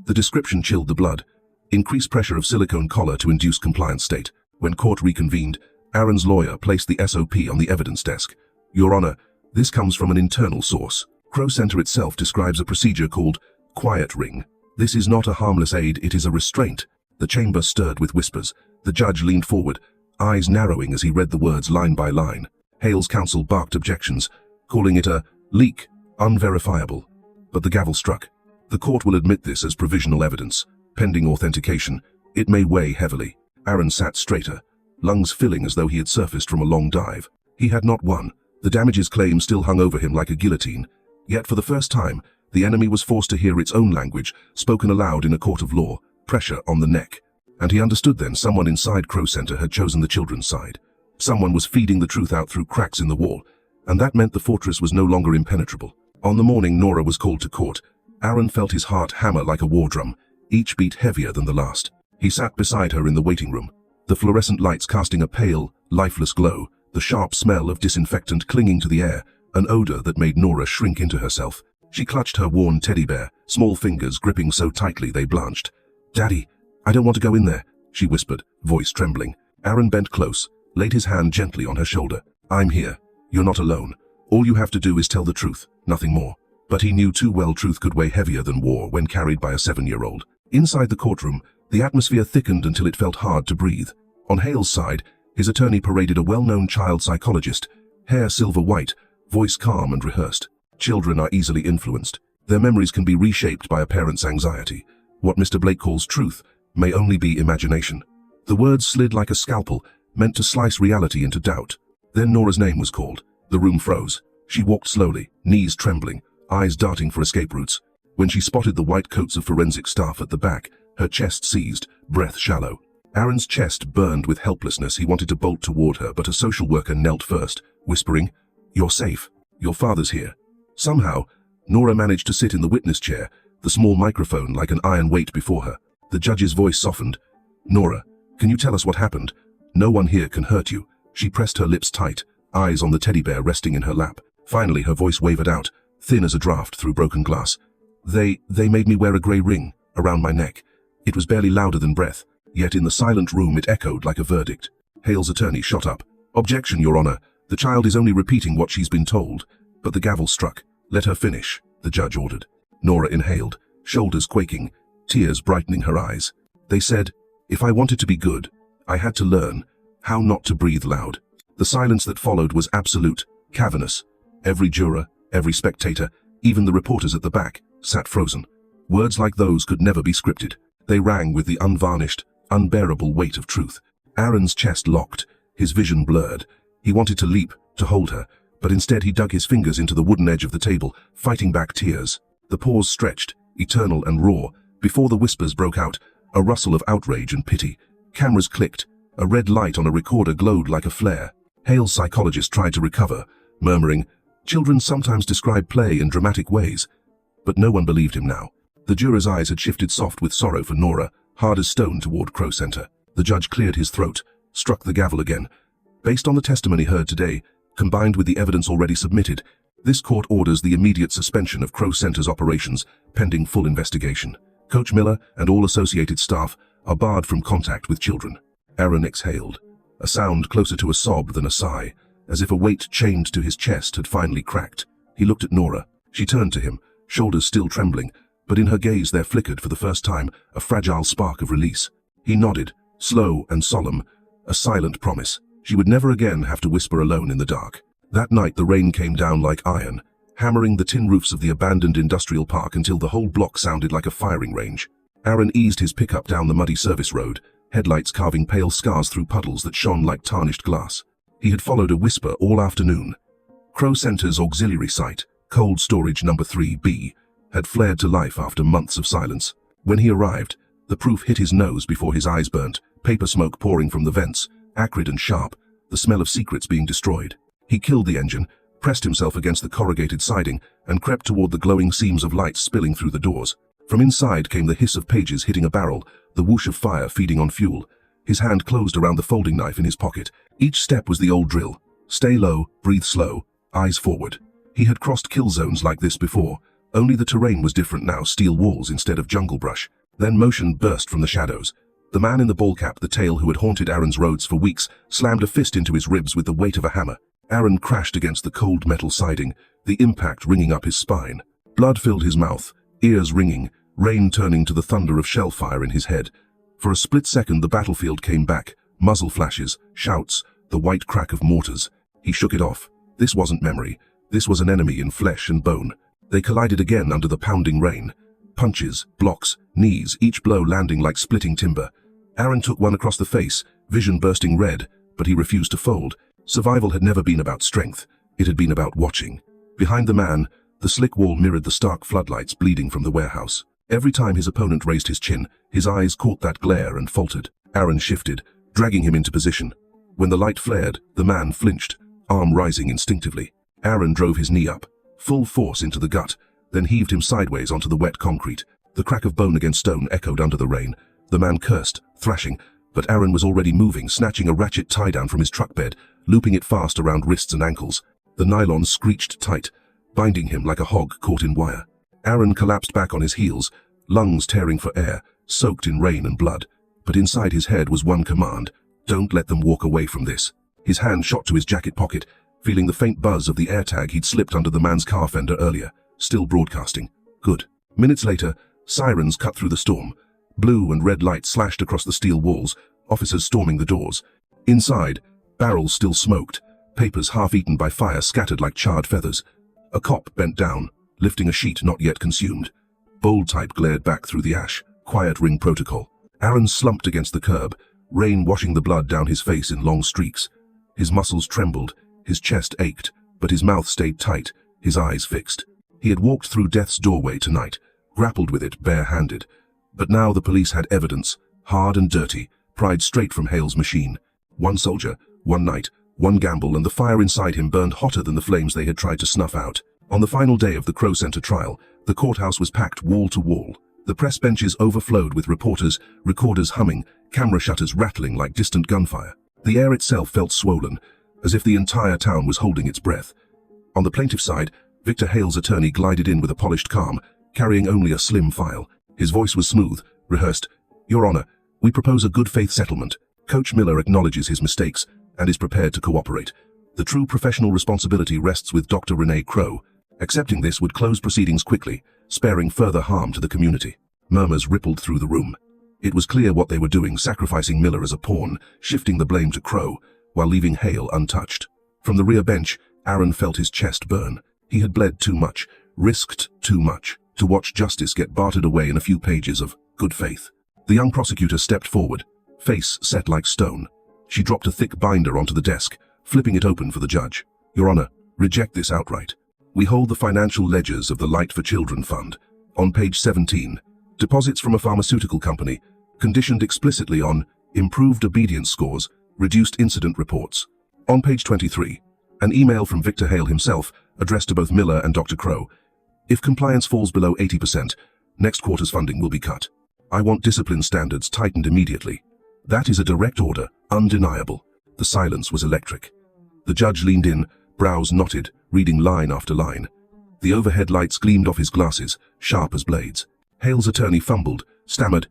The description chilled the blood. Increase pressure of silicone collar to induce compliance state. When court reconvened, Aaron's lawyer placed the SOP on the evidence desk. "Your Honor, this comes from an internal source. Crow Center itself describes a procedure called quiet ring. This is not a harmless aid, it is a restraint." The chamber stirred with whispers. The judge leaned forward, eyes narrowing as he read the words line by line. Hale's counsel barked objections, calling it a leak, unverifiable. But the gavel struck. "The court will admit this as provisional evidence. Pending authentication, it may weigh heavily." Aaron sat straighter, lungs filling as though he had surfaced from a long dive. He had not won. The damages claim still hung over him like a guillotine. Yet for the first time, the enemy was forced to hear its own language, spoken aloud in a court of law, pressure on the neck. And he understood then someone inside Crow Center had chosen the children's side. Someone was feeding the truth out through cracks in the wall, and that meant the fortress was no longer impenetrable. On the morning Nora was called to court, Aaron felt his heart hammer like a war drum, each beat heavier than the last. He sat beside her in the waiting room, the fluorescent lights casting a pale, lifeless glow, the sharp smell of disinfectant clinging to the air, an odor that made Nora shrink into herself. She clutched her worn teddy bear, small fingers gripping so tightly they blanched. "Daddy, I don't want to go in there," she whispered, voice trembling. Aaron bent close, laid his hand gently on her shoulder. "I'm here. You're not alone. All you have to do is tell the truth, nothing more." But he knew too well truth could weigh heavier than war when carried by a 7-year-old. Inside the courtroom, the atmosphere thickened until it felt hard to breathe. On Hale's side, His attorney paraded a well-known child psychologist, hair silver white, voice calm and rehearsed. Children are easily influenced. Their memories can be reshaped by a parent's anxiety. What Mr. Blake calls truth may only be imagination. The words slid like a scalpel, meant to slice reality into doubt. Then Nora's name was called. The room froze. She walked slowly, knees trembling, eyes darting for escape routes. When she spotted the white coats of forensic staff at the back, her chest seized, breath shallow. Aaron's chest burned with helplessness. He wanted to bolt toward her, but a social worker knelt first, whispering, "You're safe. Your father's here." Somehow, Nora managed to sit in the witness chair, the small microphone like an iron weight before her. The judge's voice softened. "Nora, can you tell us what happened? No one here can hurt you." She pressed her lips tight, eyes on the teddy bear resting in her lap. Finally, her voice wavered out, thin as a draft through broken glass. They made me wear a grey ring around my neck. It was barely louder than breath, yet in the silent room it echoed like a verdict. Hale's attorney shot up. "Objection, Your Honor. The child is only repeating what she's been told." But the gavel struck. "Let her finish," the judge ordered. Nora inhaled, shoulders quaking, tears brightening her eyes. "They said, if I wanted to be good, I had to learn how not to breathe loud." The silence that followed was absolute, cavernous. Every juror, every spectator, even the reporters at the back, sat frozen. Words like those could never be scripted. They rang with the unvarnished, unbearable weight of truth. Aaron's chest locked, his vision blurred. He wanted to leap, to hold her, but instead he dug his fingers into the wooden edge of the table, fighting back tears. The pause stretched, eternal and raw, before the whispers broke out, a rustle of outrage and pity. Cameras clicked. A red light on a recorder glowed like a flare. Hale's psychologist tried to recover, murmuring, "Children sometimes describe play in dramatic ways." But no one believed him now. The juror's eyes had shifted soft with sorrow for Nora, hard as stone toward Crow Center. The judge cleared his throat, struck the gavel again. "Based on the testimony heard today, combined with the evidence already submitted, this court orders the immediate suspension of Crow Center's operations, pending full investigation. Coach Miller and all associated staff are barred from contact with children." Aaron exhaled, a sound closer to a sob than a sigh, as if a weight chained to his chest had finally cracked. He looked at Nora. She turned to him, shoulders still trembling, but in her gaze there flickered for the first time a fragile spark of release. He nodded, slow and solemn, a silent promise. She would never again have to whisper alone in the dark. That night the rain came down like iron, hammering the tin roofs of the abandoned industrial park until the whole block sounded like a firing range. Aaron eased his pickup down the muddy service road, headlights carving pale scars through puddles that shone like tarnished glass. He had followed a whisper all afternoon. Crow Center's auxiliary site, cold storage number 3B, had flared to life after months of silence. When he arrived, the proof hit his nose before his eyes burnt, paper smoke pouring from the vents, acrid and sharp, the smell of secrets being destroyed. He killed the engine, pressed himself against the corrugated siding, and crept toward the glowing seams of light spilling through the doors. From inside came the hiss of pages hitting a barrel, the whoosh of fire feeding on fuel. His hand closed around the folding knife in his pocket. Each step was the old drill. Stay low, breathe slow, eyes forward. He had crossed kill zones like this before, only the terrain was different now, steel walls instead of jungle brush. Then motion burst from the shadows. The man in the ball cap, the tail who had haunted Aaron's roads for weeks, slammed a fist into his ribs with the weight of a hammer. Aaron crashed against the cold metal siding, the impact ringing up his spine. Blood filled his mouth, ears ringing, rain turning to the thunder of shell fire in his head. For a split second the battlefield came back, muzzle flashes, shouts, the white crack of mortars. He shook it off. This wasn't memory. This was an enemy in flesh and bone. They collided again under the pounding rain. Punches, blocks, knees, each blow landing like splitting timber. Aaron took one across the face, vision bursting red, but he refused to fold. Survival had never been about strength. It had been about watching. Behind the man, the slick wall mirrored the stark floodlights bleeding from the warehouse. Every time his opponent raised his chin, his eyes caught that glare and faltered. Aaron shifted, dragging him into position. When the light flared, the man flinched, arm rising instinctively. Aaron drove his knee up, full force into the gut, then heaved him sideways onto the wet concrete. The crack of bone against stone echoed under the rain. The man cursed, thrashing, but Aaron was already moving, snatching a ratchet tie-down from his truck bed, looping it fast around wrists and ankles. The nylon screeched tight, binding him like a hog caught in wire. Aaron collapsed back on his heels, lungs tearing for air, soaked in rain and blood. But inside his head was one command: don't let them walk away from this. His hand shot to his jacket pocket, feeling the faint buzz of the AirTag he'd slipped under the man's car fender earlier, still broadcasting. Good. Minutes later, sirens cut through the storm. Blue and red lights slashed across the steel walls, officers storming the doors. Inside, barrels still smoked, papers half-eaten by fire scattered like charred feathers. A cop bent down, lifting a sheet not yet consumed. Bold type glared back through the ash. Quiet ring protocol. Aaron slumped against the curb, rain washing the blood down his face in long streaks. His muscles trembled, his chest ached, but his mouth stayed tight, his eyes fixed. He had walked through death's doorway tonight, grappled with it bare-handed. But now the police had evidence, hard and dirty, pried straight from Hale's machine. One soldier, one night, one gamble, and the fire inside him burned hotter than the flames they had tried to snuff out. On the final day of the Crow Center trial, the courthouse was packed wall to wall. The press benches overflowed with reporters, recorders humming, camera shutters rattling like distant gunfire. The air itself felt swollen, as if the entire town was holding its breath. On the plaintiff's side, Victor Hale's attorney glided in with a polished calm, carrying only a slim file. His voice was smooth, rehearsed. "Your Honor, we propose a good-faith settlement. Coach Miller acknowledges his mistakes and is prepared to cooperate. The true professional responsibility rests with Dr. Renee Crow. Accepting this would close proceedings quickly, sparing further harm to the community." Murmurs rippled through the room. It was clear what they were doing, sacrificing Miller as a pawn, shifting the blame to Crow, while leaving Hale untouched. From the rear bench, Aaron felt his chest burn. He had bled too much, risked too much, to watch justice get bartered away in a few pages of good faith. The young prosecutor stepped forward, face set like stone. She dropped a thick binder onto the desk, flipping it open for the judge. "Your Honor, reject this outright. We hold the financial ledgers of the Light for Children Fund. On page 17, deposits from a pharmaceutical company, conditioned explicitly on improved obedience scores, reduced incident reports. On page 23, an email from Victor Hale himself, addressed to both Miller and Dr. Crow. If compliance falls below 80%, next quarter's funding will be cut. I want discipline standards tightened immediately. That is a direct order, undeniable." The silence was electric. The judge leaned in, brows knotted, reading line after line. The overhead lights gleamed off his glasses, sharp as blades. Hale's attorney fumbled, stammered.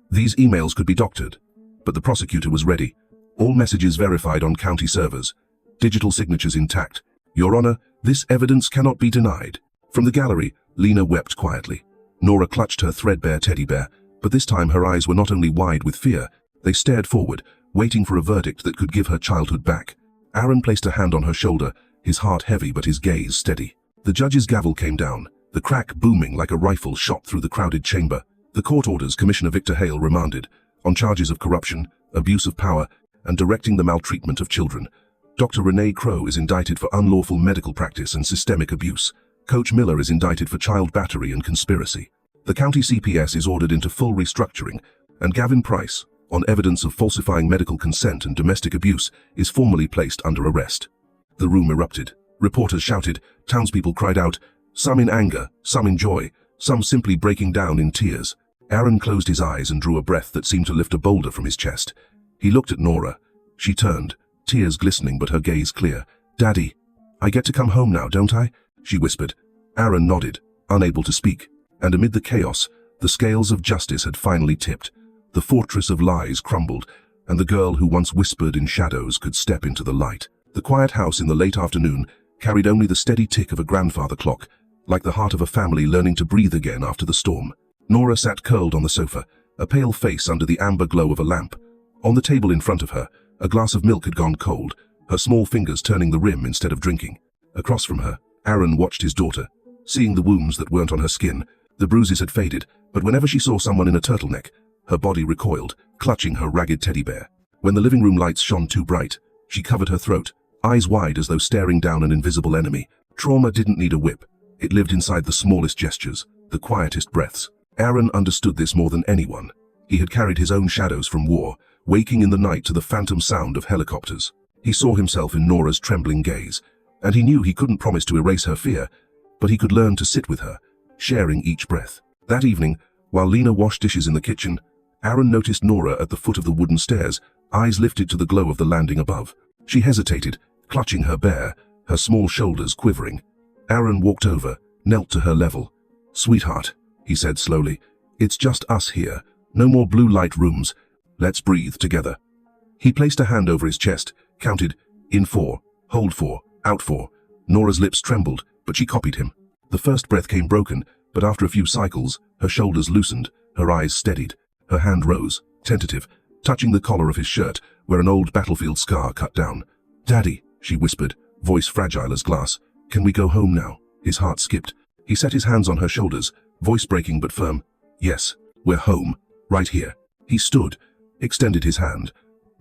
These emails could be doctored. But the prosecutor was ready. All messages verified on county servers. Digital signatures intact. "Your Honor, this evidence cannot be denied." From the gallery, Lena wept quietly. Nora clutched her threadbare teddy bear, but this time her eyes were not only wide with fear, they stared forward, waiting for a verdict that could give her childhood back. Aaron placed a hand on her shoulder, his heart heavy but his gaze steady. The judge's gavel came down, the crack booming like a rifle shot through the crowded chamber. The court orders Commissioner Victor Hale remanded, on charges of corruption, abuse of power, and directing the maltreatment of children. Dr. Renee Crow is indicted for unlawful medical practice and systemic abuse. Coach Miller is indicted for child battery and conspiracy. The county CPS is ordered into full restructuring, and Gavin Price, on evidence of falsifying medical consent and domestic abuse, is formally placed under arrest. The room erupted. Reporters shouted, townspeople cried out, some in anger, some in joy, some simply breaking down in tears. Aaron closed his eyes and drew a breath that seemed to lift a boulder from his chest. He looked at Nora. She turned, tears glistening but her gaze clear. "Daddy, I get to come home now, don't I?" she whispered. Aaron nodded, unable to speak, and amid the chaos, the scales of justice had finally tipped. The fortress of lies crumbled, and the girl who once whispered in shadows could step into the light. The quiet house in the late afternoon carried only the steady tick of a grandfather clock, like the heart of a family learning to breathe again after the storm. Nora sat curled on the sofa, a pale face under the amber glow of a lamp. On the table in front of her, a glass of milk had gone cold, her small fingers turning the rim instead of drinking. Across from her, Aaron watched his daughter, seeing the wounds that weren't on her skin. The bruises had faded, but whenever she saw someone in a turtleneck, her body recoiled, clutching her ragged teddy bear. When the living room lights shone too bright, she covered her throat, eyes wide as though staring down an invisible enemy. Trauma didn't need a whip. It lived inside the smallest gestures, the quietest breaths. Aaron understood this more than anyone. He had carried his own shadows from war, waking in the night to the phantom sound of helicopters. He saw himself in Nora's trembling gaze, and he knew he couldn't promise to erase her fear, but he could learn to sit with her, sharing each breath. That evening, while Lena washed dishes in the kitchen, Aaron noticed Nora at the foot of the wooden stairs, eyes lifted to the glow of the landing above. She hesitated, clutching her bear, her small shoulders quivering. Aaron walked over, knelt to her level. "Sweetheart," he said slowly, "it's just us here. No more blue light rooms. Let's breathe together." He placed a hand over his chest, counted, in 4, hold 4, out 4. Nora's lips trembled, but she copied him. The first breath came broken, but after a few cycles, her shoulders loosened, her eyes steadied. Her hand rose, tentative, touching the collar of his shirt, where an old battlefield scar cut down. "Daddy," she whispered, voice fragile as glass, "can we go home now?" His heart skipped. He set his hands on her shoulders, voice breaking but firm. "Yes, we're home. Right here." He stood, extended his hand.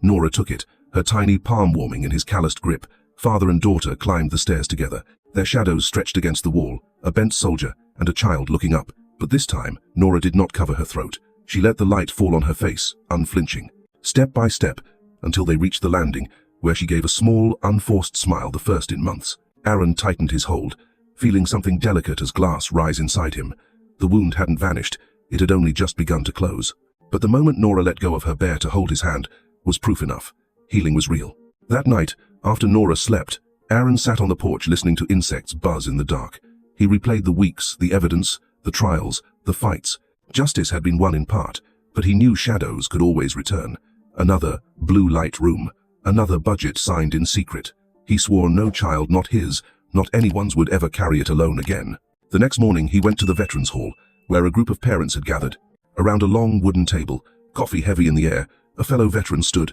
Nora took it, her tiny palm warming in his calloused grip. Father and daughter climbed the stairs together, their shadows stretched against the wall, a bent soldier and a child looking up. But this time, Nora did not cover her throat. She let the light fall on her face, unflinching. Step by step, until they reached the landing, where she gave a small, unforced smile, the first in months. Aaron tightened his hold, feeling something delicate as glass rise inside him. The wound hadn't vanished, it had only just begun to close. But the moment Nora let go of her bear to hold his hand was proof enough. Healing was real. That night, after Nora slept, Aaron sat on the porch listening to insects buzz in the dark. He replayed the weeks, the evidence, the trials, the fights. Justice had been won in part, but he knew shadows could always return. Another blue light room, another budget signed in secret. He swore no child, not his, not anyone's, would ever carry it alone again. The next morning he went to the Veterans Hall, where a group of parents had gathered. Around a long wooden table, coffee heavy in the air, a fellow veteran stood.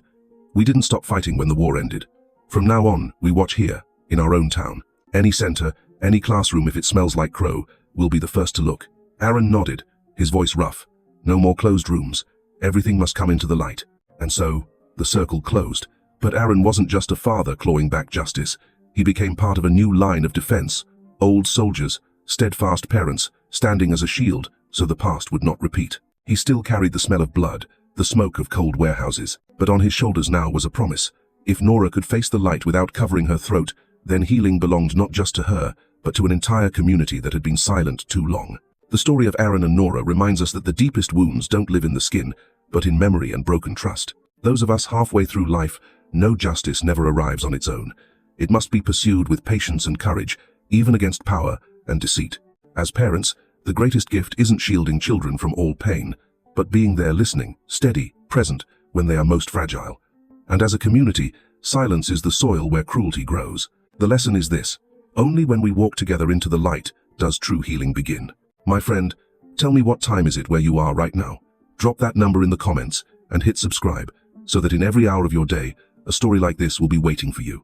"We didn't stop fighting when the war ended. From now on, we watch here, in our own town. Any center, any classroom, if it smells like crow, we'll be the first to look." Aaron nodded, his voice rough. No more closed rooms. Everything must come into the light. And so, the circle closed. But Aaron wasn't just a father clawing back justice. He became part of a new line of defense. Old soldiers, steadfast parents, standing as a shield so the past would not repeat. He still carried the smell of blood, the smoke of cold warehouses, but on his shoulders now was a promise. If Nora could face the light without covering her throat, then healing belonged not just to her, but to an entire community that had been silent too long. The story of Aaron and Nora reminds us that the deepest wounds don't live in the skin, but in memory and broken trust. Those of us halfway through life know justice never arrives on its own. It must be pursued with patience and courage, even against power and deceit. As parents, the greatest gift isn't shielding children from all pain, but being there listening, steady, present, when they are most fragile. And as a community, silence is the soil where cruelty grows. The lesson is this: only when we walk together into the light does true healing begin. My friend, tell me, what time is it where you are right now? Drop that number in the comments and hit subscribe, so that in every hour of your day, a story like this will be waiting for you.